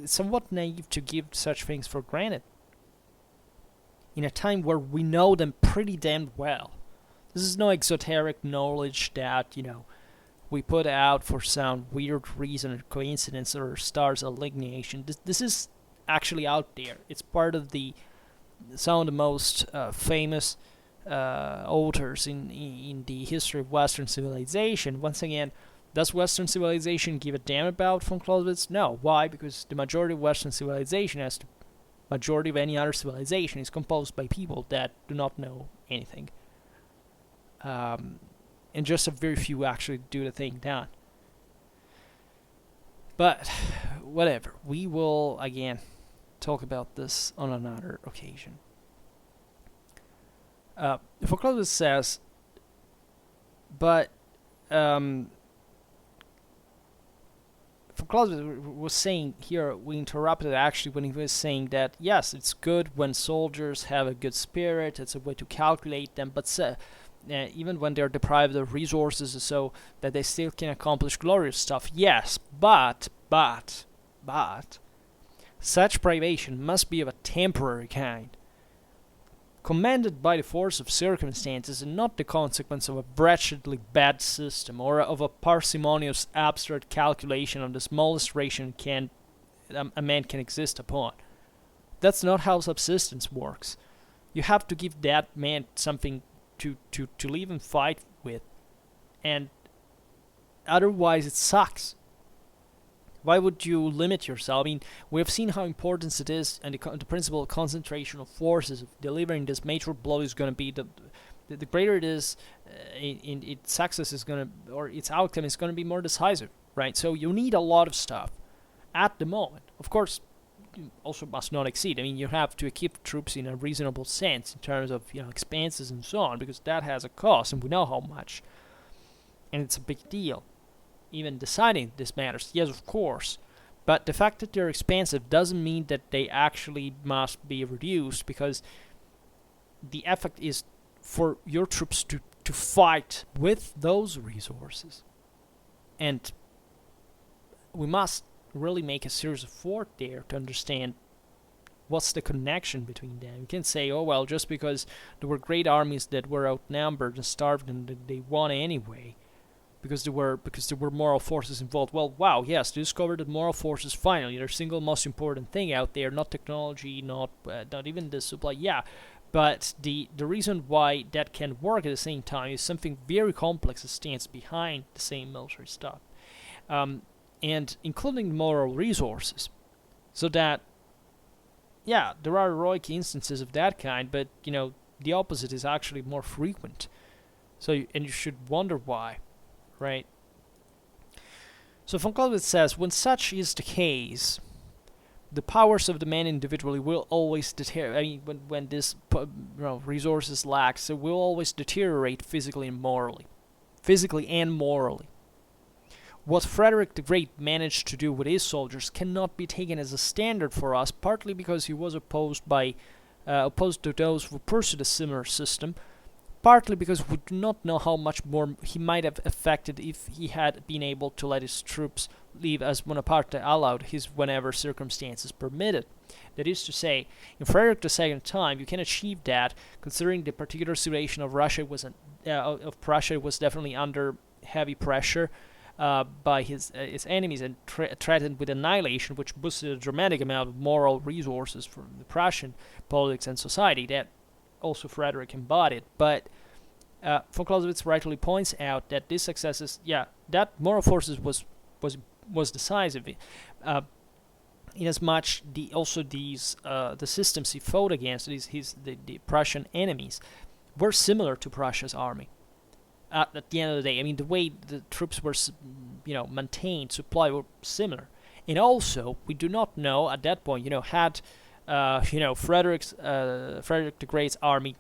A: somewhat naive to give such things for granted in a time where we know them pretty damn well. This is no exoteric knowledge that, we put out for some weird reason or coincidence or stars alignation. This is actually out there. It's part of some of the most famous authors in the history of Western civilization. Once again, does Western civilization give a damn about von Clausewitz? No. Why? Because the majority of Western civilization, as the majority of any other civilization, is composed by people that do not know anything. And just a very few actually do the thing done. But whatever. We will, again, talk about this on another occasion. Von Clausewitz says, but von Clausewitz was saying here, we interrupted actually when he was saying that, yes, it's good when soldiers have a good spirit, it's a way to calculate them, but even when they're deprived of resources so that they still can accomplish glorious stuff. Yes, but, such privation must be of a temporary kind, commanded by the force of circumstances and not the consequence of a wretchedly bad system or of a parsimonious abstract calculation of the smallest ration a man can exist upon. That's not how subsistence works. You have to give that man something to live and fight with, and otherwise it sucks. Why would you limit yourself? I mean, we have seen how important it is, and the principle of concentration of forces, of delivering this major blow is going to be, the greater it is, in its success is going to, or its outcome is going to be more decisive, right? So you need a lot of stuff at the moment. Of course, you also must not exceed. I mean, you have to equip troops in a reasonable sense in terms of, expenses and so on, because that has a cost, and we know how much. And it's a big deal. Even deciding this matters, yes, of course, but the fact that they're expensive doesn't mean that they actually must be reduced, because the effect is for your troops to fight with those resources. And we must really make a serious effort there to understand what's the connection between them. You can say, oh well, just because there were great armies that were outnumbered and starved and they won anyway, because there were moral forces involved. Well, wow, yes, they discovered that moral forces finally are the single most important thing out there, not technology, not even the supply. Yeah, but the reason why that can work at the same time is something very complex that stands behind the same military stuff, and including moral resources, so that, yeah, there are heroic instances of that kind, but the opposite is actually more frequent. And you should wonder why, right? So von Clausewitz says, when such is the case, the powers of the man individually will always deteriorate. I mean, when this resources lack, so will always deteriorate physically and morally. What Frederick the Great managed to do with his soldiers cannot be taken as a standard for us, partly because he was opposed to those who pursued a similar system, partly because we do not know how much more he might have effected if he had been able to let his troops leave as Bonaparte allowed his whenever circumstances permitted. That is to say, in Frederick II's time, you can achieve that, considering the particular situation of Russia of Prussia was definitely under heavy pressure by his enemies and threatened with annihilation, which boosted a dramatic amount of moral resources from the Prussian politics and society that also Frederick embodied. But von Clausewitz rightly points out that this success is, that moral forces was decisive. Inasmuch the systems he fought against, the Prussian enemies, were similar to Prussia's army. At the end of the day, I mean, the way the troops were, maintained, supply were similar. And also, we do not know at that point, had Frederick the Great's army,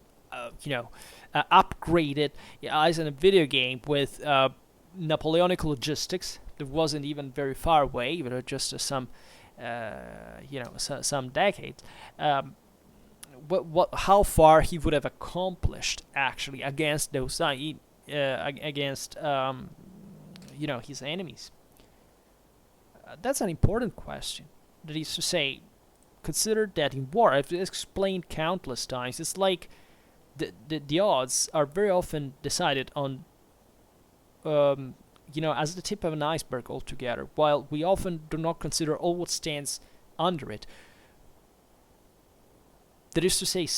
A: upgraded as in a video game with Napoleonic logistics that wasn't even very far away, just some decades. How far he would have accomplished actually against those his enemies? That's an important question. That is to say, consider that in war, I've explained countless times, it's like the odds are very often decided on, as the tip of an iceberg altogether, while we often do not consider all what stands under it. That is to say,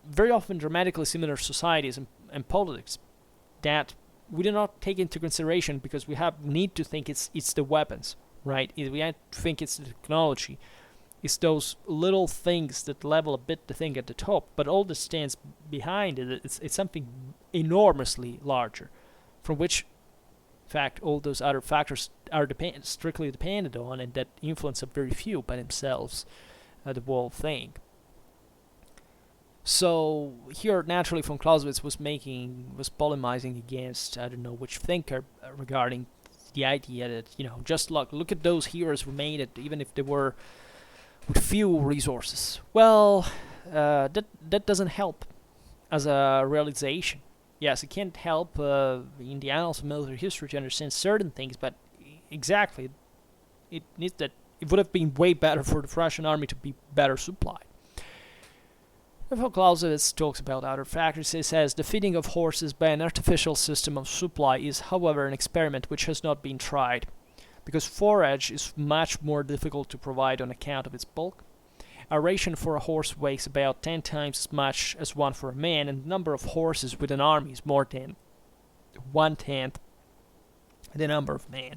A: very often dramatically similar societies and politics that we do not take into consideration because we need to think it's the weapons, right? We have to think it's the technology. It's those little things that level a bit the thing at the top, but all that stands behind it, it's something enormously larger, from which, in fact, all those other factors are strictly dependent on, and that influence a very few by themselves, the whole thing. So here, naturally, von Clausewitz was polemizing against I don't know which thinker regarding the idea that just look at those heroes who made it, even if they were with few resources. Well, that doesn't help as a realization. Yes, it can't help in the annals of military history to understand certain things, but exactly, it would have been way better for the Prussian army to be better supplied. Von Clausewitz talks about other factors. He says, the feeding of horses by an artificial system of supply is, however, an experiment which has not been tried, because forage is much more difficult to provide on account of its bulk. A ration for a horse weighs about 10 times as much as one for a man, and the number of horses with an army is more than 1/10 the number of men.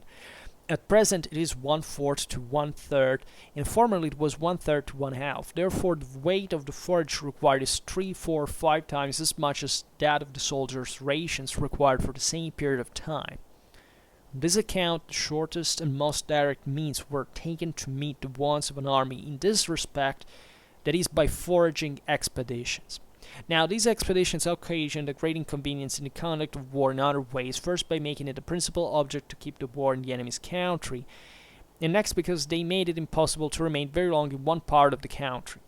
A: At present, it is 1/4 to 1/3, and formerly it was 1/3 to 1/2. Therefore, the weight of the forage required is 3, 4, 5 times as much as that of the soldiers' rations required for the same period of time. On this account, the shortest and most direct means were taken to meet the wants of an army in this respect, that is, by foraging expeditions. Now, these expeditions occasioned a great inconvenience in the conduct of war in other ways, first by making it a principal object to keep the war in the enemy's country, and next because they made it impossible to remain very long in one part of the country.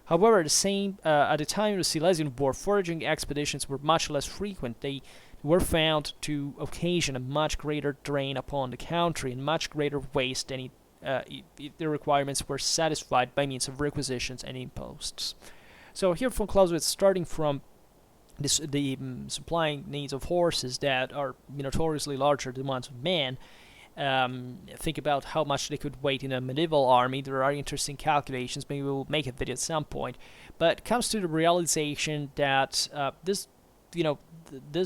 A: However, at the time of the Silesian War, foraging expeditions were much less frequent. They were found to occasion a much greater drain upon the country and much greater waste than if the requirements were satisfied by means of requisitions and imposts. So here von Clausewitz, starting from the supplying needs of horses that are notoriously larger than ones of men, think about how much they could weight in a medieval army. There are interesting calculations. Maybe we'll make a video at some point. But it comes to the realization that this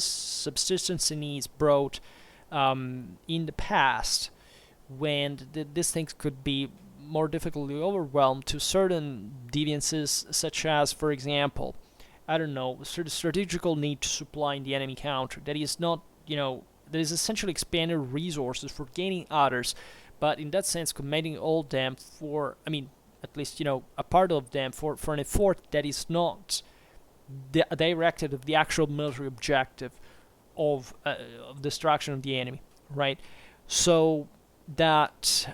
A: subsistence needs brought in the past, when these things could be more difficultly overwhelmed to certain deviances, such as, for example, I don't know, strategical need to supply in the enemy country. That is not, that is essentially expanded resources for gaining others, but in that sense, commanding all them for, at least, a part of them for an effort that is not directed of the actual military objective of destruction of the enemy, right? So that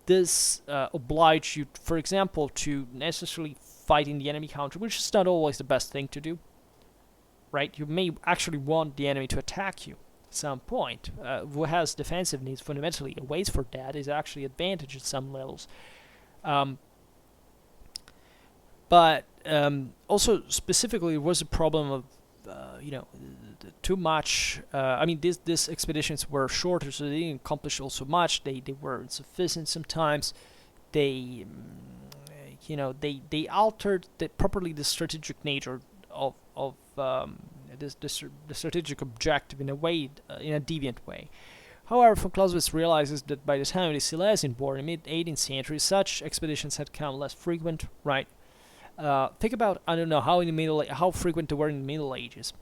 A: this oblige you, for example, to necessarily fight in the enemy country, which is not always the best thing to do, right? You may actually want the enemy to attack you at some point. Who has defensive needs fundamentally ways for that is actually advantage at some levels. But also specifically, there was a problem of too much. These expeditions were shorter, so they didn't accomplish also much. They were insufficient sometimes. They they altered properly the strategic nature of the strategic objective in a way, in a deviant way. However, von Clausewitz realizes that by the time of the Silesian War in the mid-18th century, such expeditions had become less frequent, right? Think about, I don't know, how frequent they were in the Middle Ages,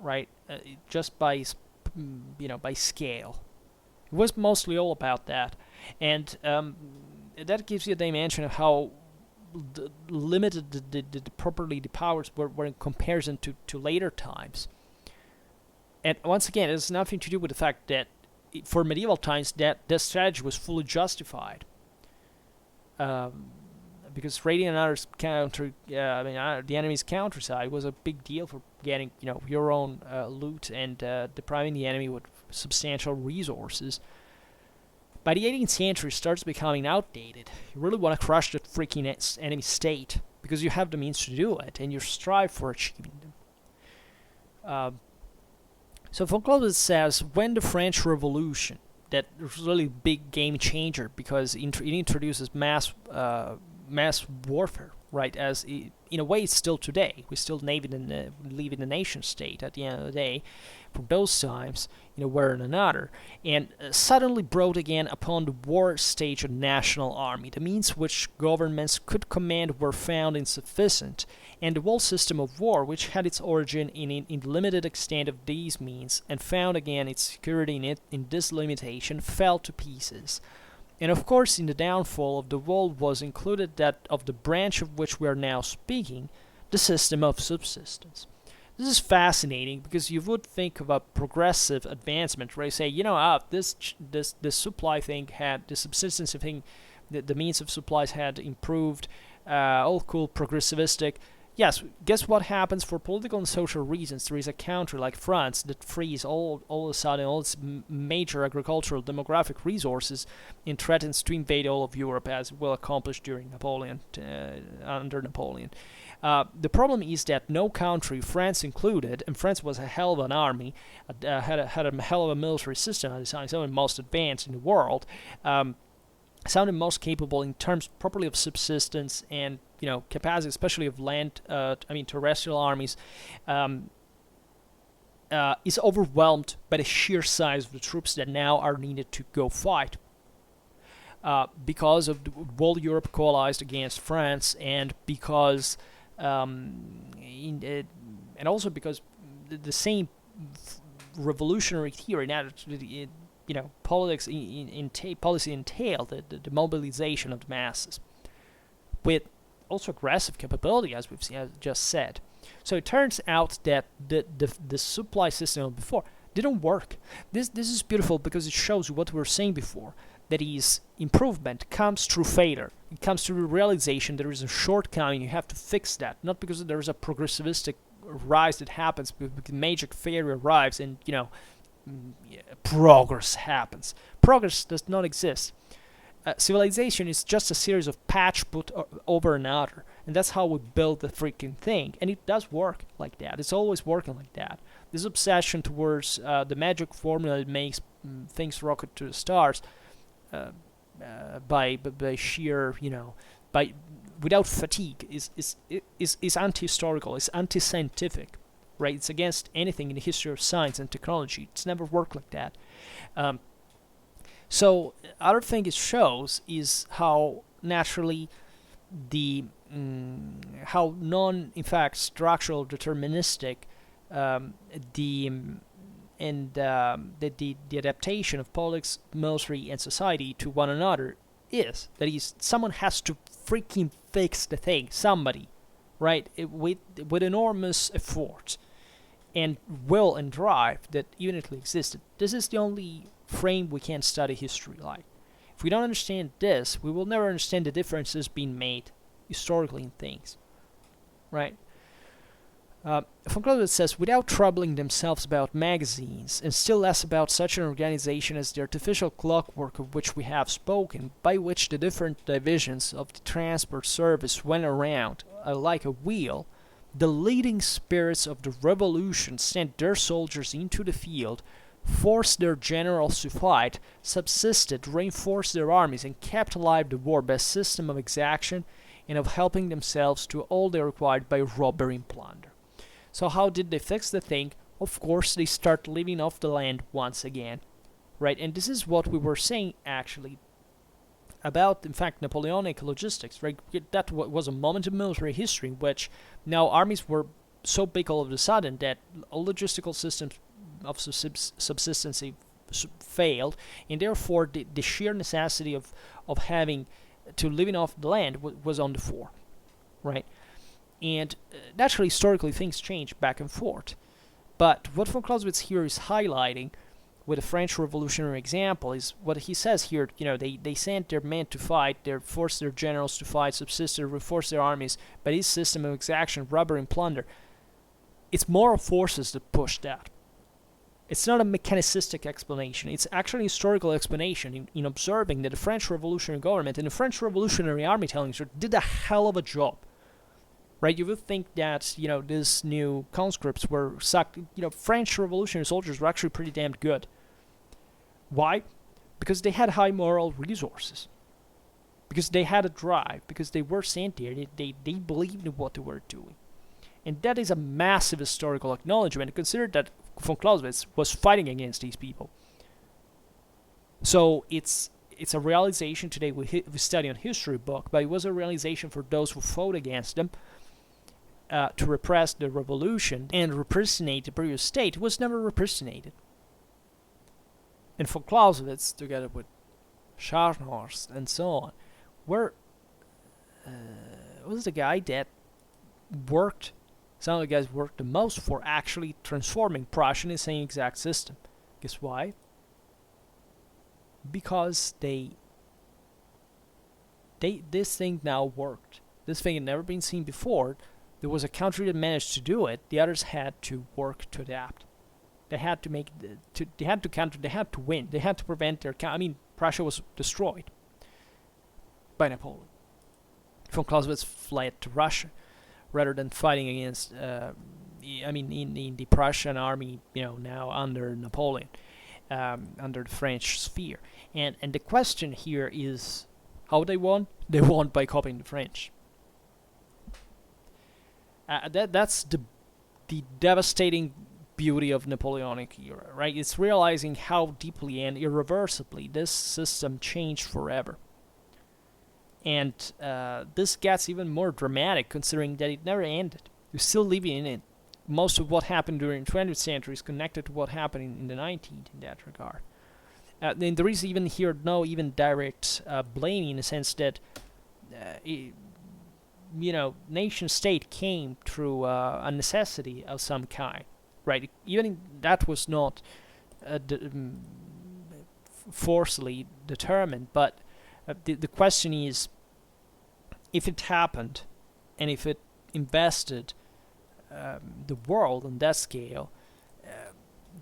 A: right? Just by scale. It was mostly all about that, and that gives you a dimension of how limited the powers were in comparison to later times. And once again, it has nothing to do with the fact that for medieval times that strategy was fully justified. Because raiding another's country, the enemy's countryside was a big deal for getting, your own loot and depriving the enemy with substantial resources. By the 18th century, it starts becoming outdated. You really want to crush that freaking enemy state because you have the means to do it, and you strive for achieving them. So von Clausewitz says, when the French Revolution, that was really a big game changer because it introduces mass warfare, right? As in a way, it's still today. We still live in a nation state at the end of the day. From those times, one and another, and suddenly brought again upon the war stage a national army. The means which governments could command were found insufficient, and the whole system of war, which had its origin in the limited extent of these means, and found again its security in this limitation, fell to pieces. And of course, in the downfall of the whole was included that of the branch of which we are now speaking, the system of subsistence. This is fascinating because you would think of a progressive advancement where you say, this supply thing had, the subsistence thing, the means of supplies had improved, all cool, progressivistic. Yes, guess what happens for political and social reasons? There is a country like France that frees all of a sudden all its major agricultural demographic resources and threatens to invade all of Europe, as will accomplish during under Napoleon. The problem is that no country, France included, and France was a hell of an army, had a hell of a military system at the time, some of the most advanced in the world, sounded most capable in terms properly of subsistence and capacity, especially of land, terrestrial armies, is overwhelmed by the sheer size of the troops that now are needed to go fight. Because of the whole Europe coalesced against France, and because and also because the same revolutionary theory, politics policy entailed the mobilization of the masses, with also aggressive capability, as we've just said. So it turns out that the supply system of before didn't work. This is beautiful because it shows you what we were saying before. That is, improvement comes through failure. It comes through the realization there is a shortcoming. You have to fix that, not because there is a progressivistic rise that happens, because major failure arrives and progress happens. Progress does not exist. Civilization is just a series of patch put over another, and that's how we build the freaking thing. And it does work like that. It's always working like that. This obsession towards the magic formula that makes things rocket to the stars. By sheer, without fatigue is anti-historical, it's anti-scientific, right? It's against anything in the history of science and technology. It's never worked like that. So other thing it shows is how naturally the how in fact, structural deterministic the the adaptation of politics, military, and society to one another is. That is, someone has to freaking fix the thing, somebody, right? With enormous effort and will and drive that unitly existed. This is the only frame we can study history like. If we don't understand this, we will never understand the differences being made historically in things, right? Von Clausewitz says, without troubling themselves about magazines, and still less about such an organization as the artificial clockwork of which we have spoken, by which the different divisions of the transport service went around like a wheel, the leading spirits of the revolution sent their soldiers into the field, forced their generals to fight, subsisted, reinforced their armies, and kept alive the war by a system of exaction and of helping themselves to all they required by robbery and plunder. So how did they fix the thing? Of course, they start living off the land once again, right? And this is what we were saying, actually, about, in fact, Napoleonic logistics, right? That was a moment in military history in which now armies were so big all of a sudden that all logistical systems of subsistence failed, and therefore the sheer necessity of having to living off the land was on the fore, right? And naturally, historically, things change back and forth. But what von Clausewitz here is highlighting with the French Revolutionary example is what he says here. They sent their men to fight, they forced their generals to fight, subsisted, reinforced their armies by this system of exaction, robbery, and plunder. It's moral forces that push that. It's not a mechanicistic explanation. It's actually a historical explanation in observing that the French Revolutionary government and the French Revolutionary Army did a hell of a job. Right, you would think that, these new conscripts were sucked. French revolutionary soldiers were actually pretty damn good. Why? Because they had high moral resources. Because they had a drive. Because they were sent there. They believed in what they were doing. And that is a massive historical acknowledgement. Consider that von Clausewitz was fighting against these people. So it's a realization today we study on history book, but it was a realization for those who fought against them. To repress the revolution and repressinate the previous state was never repressionated. And von Clausewitz, together with Scharnhorst and so on, was the guy that worked, some of the guys worked the most for actually transforming Prussia in the same exact system. Guess why? Because this thing now worked. This thing had never been seen before. There was a country that managed to do it. The others had to work to adapt. They had to they had to counter. They had to win. They had to prevent their. Prussia was destroyed by Napoleon. Von Clausewitz fled to Russia rather than fighting against. In the Prussian army, now under Napoleon, under the French sphere. And the question here is, how they won? They won by copying the French. That's the devastating beauty of Napoleonic era, right? It's realizing how deeply and irreversibly this system changed forever. And this gets even more dramatic considering that it never ended. You're still living in it. Most of what happened during the 20th century is connected to what happened in the 19th in that regard. And there is even here no even direct blaming in the sense that nation-state came through a necessity of some kind, right? Even that was not forcibly determined, but the question is, if it happened, and if it invested the world on that scale,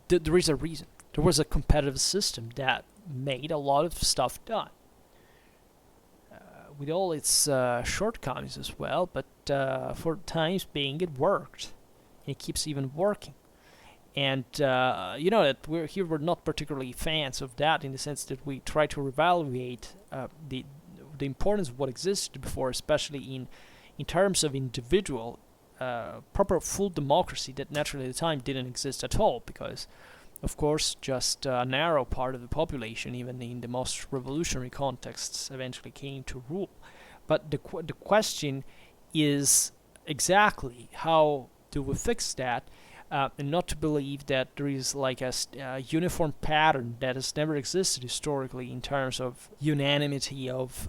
A: there is a reason. There was a competitive system that made a lot of stuff done. With all its shortcomings as well, but for times being, it worked. It keeps even working. And that we're not particularly fans of that in the sense that we try to reevaluate the importance of what existed before, especially in terms of individual, proper full democracy that naturally at the time didn't exist at all, because of course, just a narrow part of the population, even in the most revolutionary contexts, eventually came to rule. But the question is exactly how do we fix that, and not to believe that there is like a uniform pattern that has never existed historically in terms of unanimity of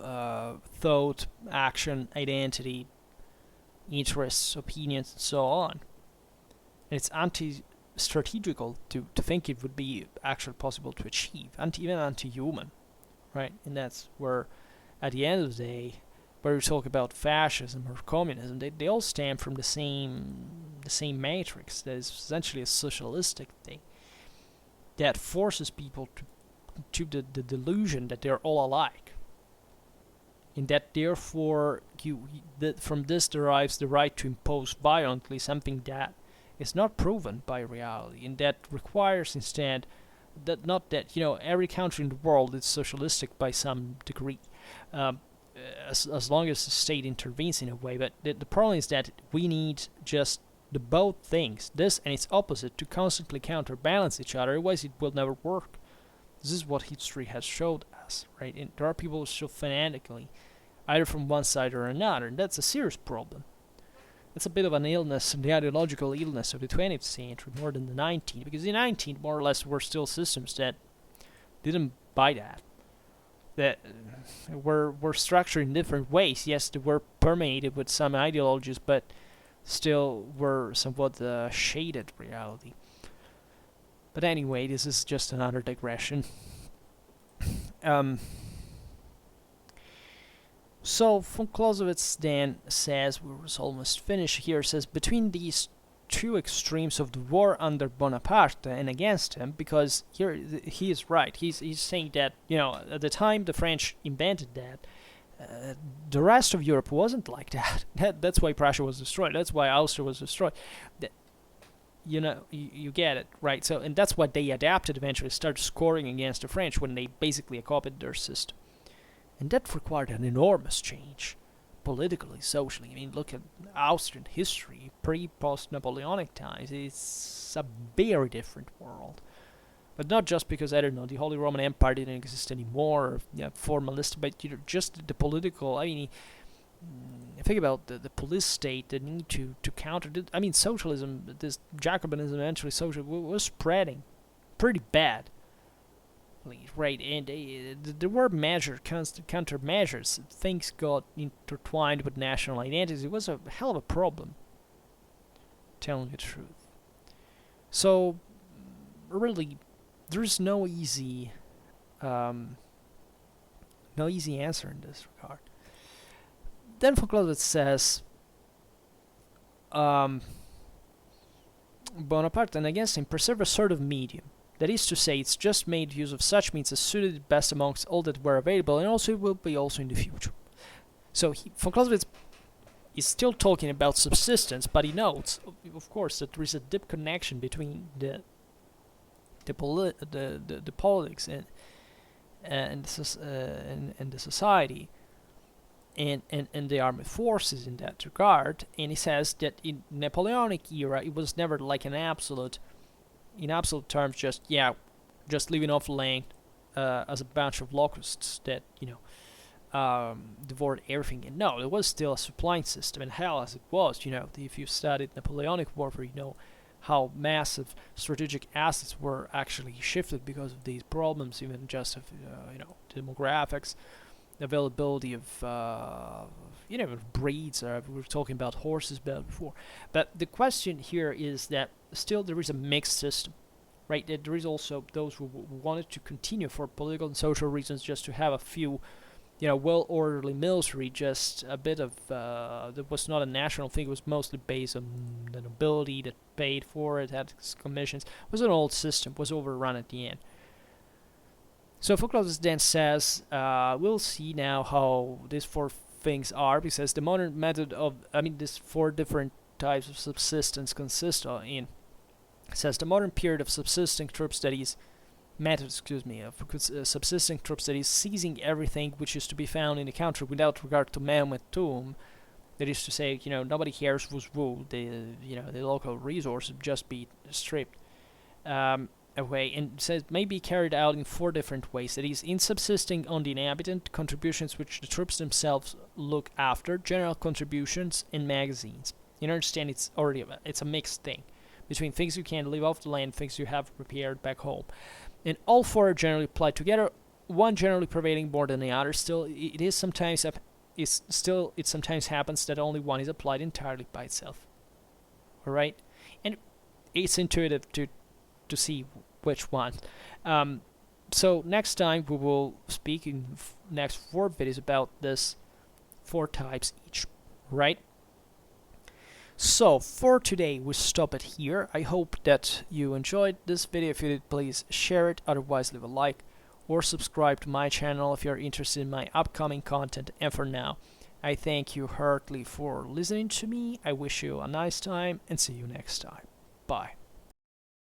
A: thought, action, identity, interests, opinions, and so on. And it's anti-strategical to think it would be actually possible to achieve, even anti-human, right? And that's where, at the end of the day, where we talk about fascism or communism, they all stem from the same matrix that is essentially a socialistic thing that forces people to the delusion that they're all alike, and that therefore from this derives the right to impose violently something that is not proven by reality, and that requires instead that not that every country in the world is socialistic by some degree. As long as the state intervenes in a way, but the problem is that we need just the both things, this and its opposite, to constantly counterbalance each other, otherwise it will never work. This is what history has showed us, right? And there are people who show fanatically either from one side or another, and that's a serious problem. It's a bit of an illness, the ideological illness of the 20th century more than the 19th, because the 19th more or less were still systems that didn't buy that were structured in different ways. Yes, they were permeated with some ideologies, but still were somewhat shaded reality. But anyway, this is just another digression. So von Clausewitz then says, we're almost finished here, says, between these two extremes of the war under Bonaparte and against him, because here he is right. He's saying that at the time the French invented that, the rest of Europe wasn't like that. That's why Prussia was destroyed. That's why Austria was destroyed. You get it, right? So, and that's why they adapted eventually, started scoring against the French when they basically copied their system, and that required an enormous change. Politically, socially. I mean, look at Austrian history, pre-post-Napoleonic times. It's a very different world. But not just because, I don't know, the Holy Roman Empire didn't exist anymore, or formalistic, but just the political, think about the police state, the need to counter, socialism, this Jacobinism, eventually socialism, was spreading pretty bad. Right, and there were countermeasures. Things got intertwined with national identities. It was a hell of a problem, telling the truth. So, really, there's no easy answer in this regard. Then von Clausewitz says, Bonaparte and against him preserve a sort of medium. That is to say, it's just made use of such means as suited it best amongst all that were available, and also it will be also in the future. So von Clausewitz is still talking about subsistence, but he notes, of course, that there is a deep connection between the politics and the society and the armed forces in that regard. And he says that in Napoleonic era, it was never like an absolute. In absolute terms, just living off land as a bunch of locusts that devoured everything. And no, it was still a supplying system, and hell, as it was, if you studied Napoleonic warfare, you know how massive strategic assets were actually shifted because of these problems, even just of demographics, availability of breeds. We were talking about horses before, but the question here is that still there is a mixed system, right? That there is also those who wanted to continue for political and social reasons, just to have a few, well-orderly military, just a bit of, that was not a national thing, it was mostly based on the nobility that paid for it, had commissions. It was an old system, was overrun at the end. So von Clausewitz then says, we'll see now how these four things are, because the modern method of, these four different types of subsistence consist in, says the modern period of subsisting troops, that is, subsisting troops, that is, seizing everything which is to be found in the country without regard to man with whom, that is to say, nobody cares who's who, the local resources just be stripped. away, and it says may be carried out in 4 different ways. That is, in subsisting on the inhabitant, contributions which the troops themselves look after, general contributions, and magazines. You understand, it's a mixed thing between things you can live off the land, things you have prepared back home. And all 4 are generally applied together, one generally prevailing more than the other. Still, it sometimes happens that only one is applied entirely by itself. Alright? And it's intuitive to see which one. So next time we will speak in next 4 videos about this 4 types each. Right? So for today we stop it here. I hope that you enjoyed this video. If you did, please share it, otherwise leave a like or subscribe to my channel if you're interested in my upcoming content. And for now, I thank you heartily for listening to me. I wish you a nice time and see you next time. Bye.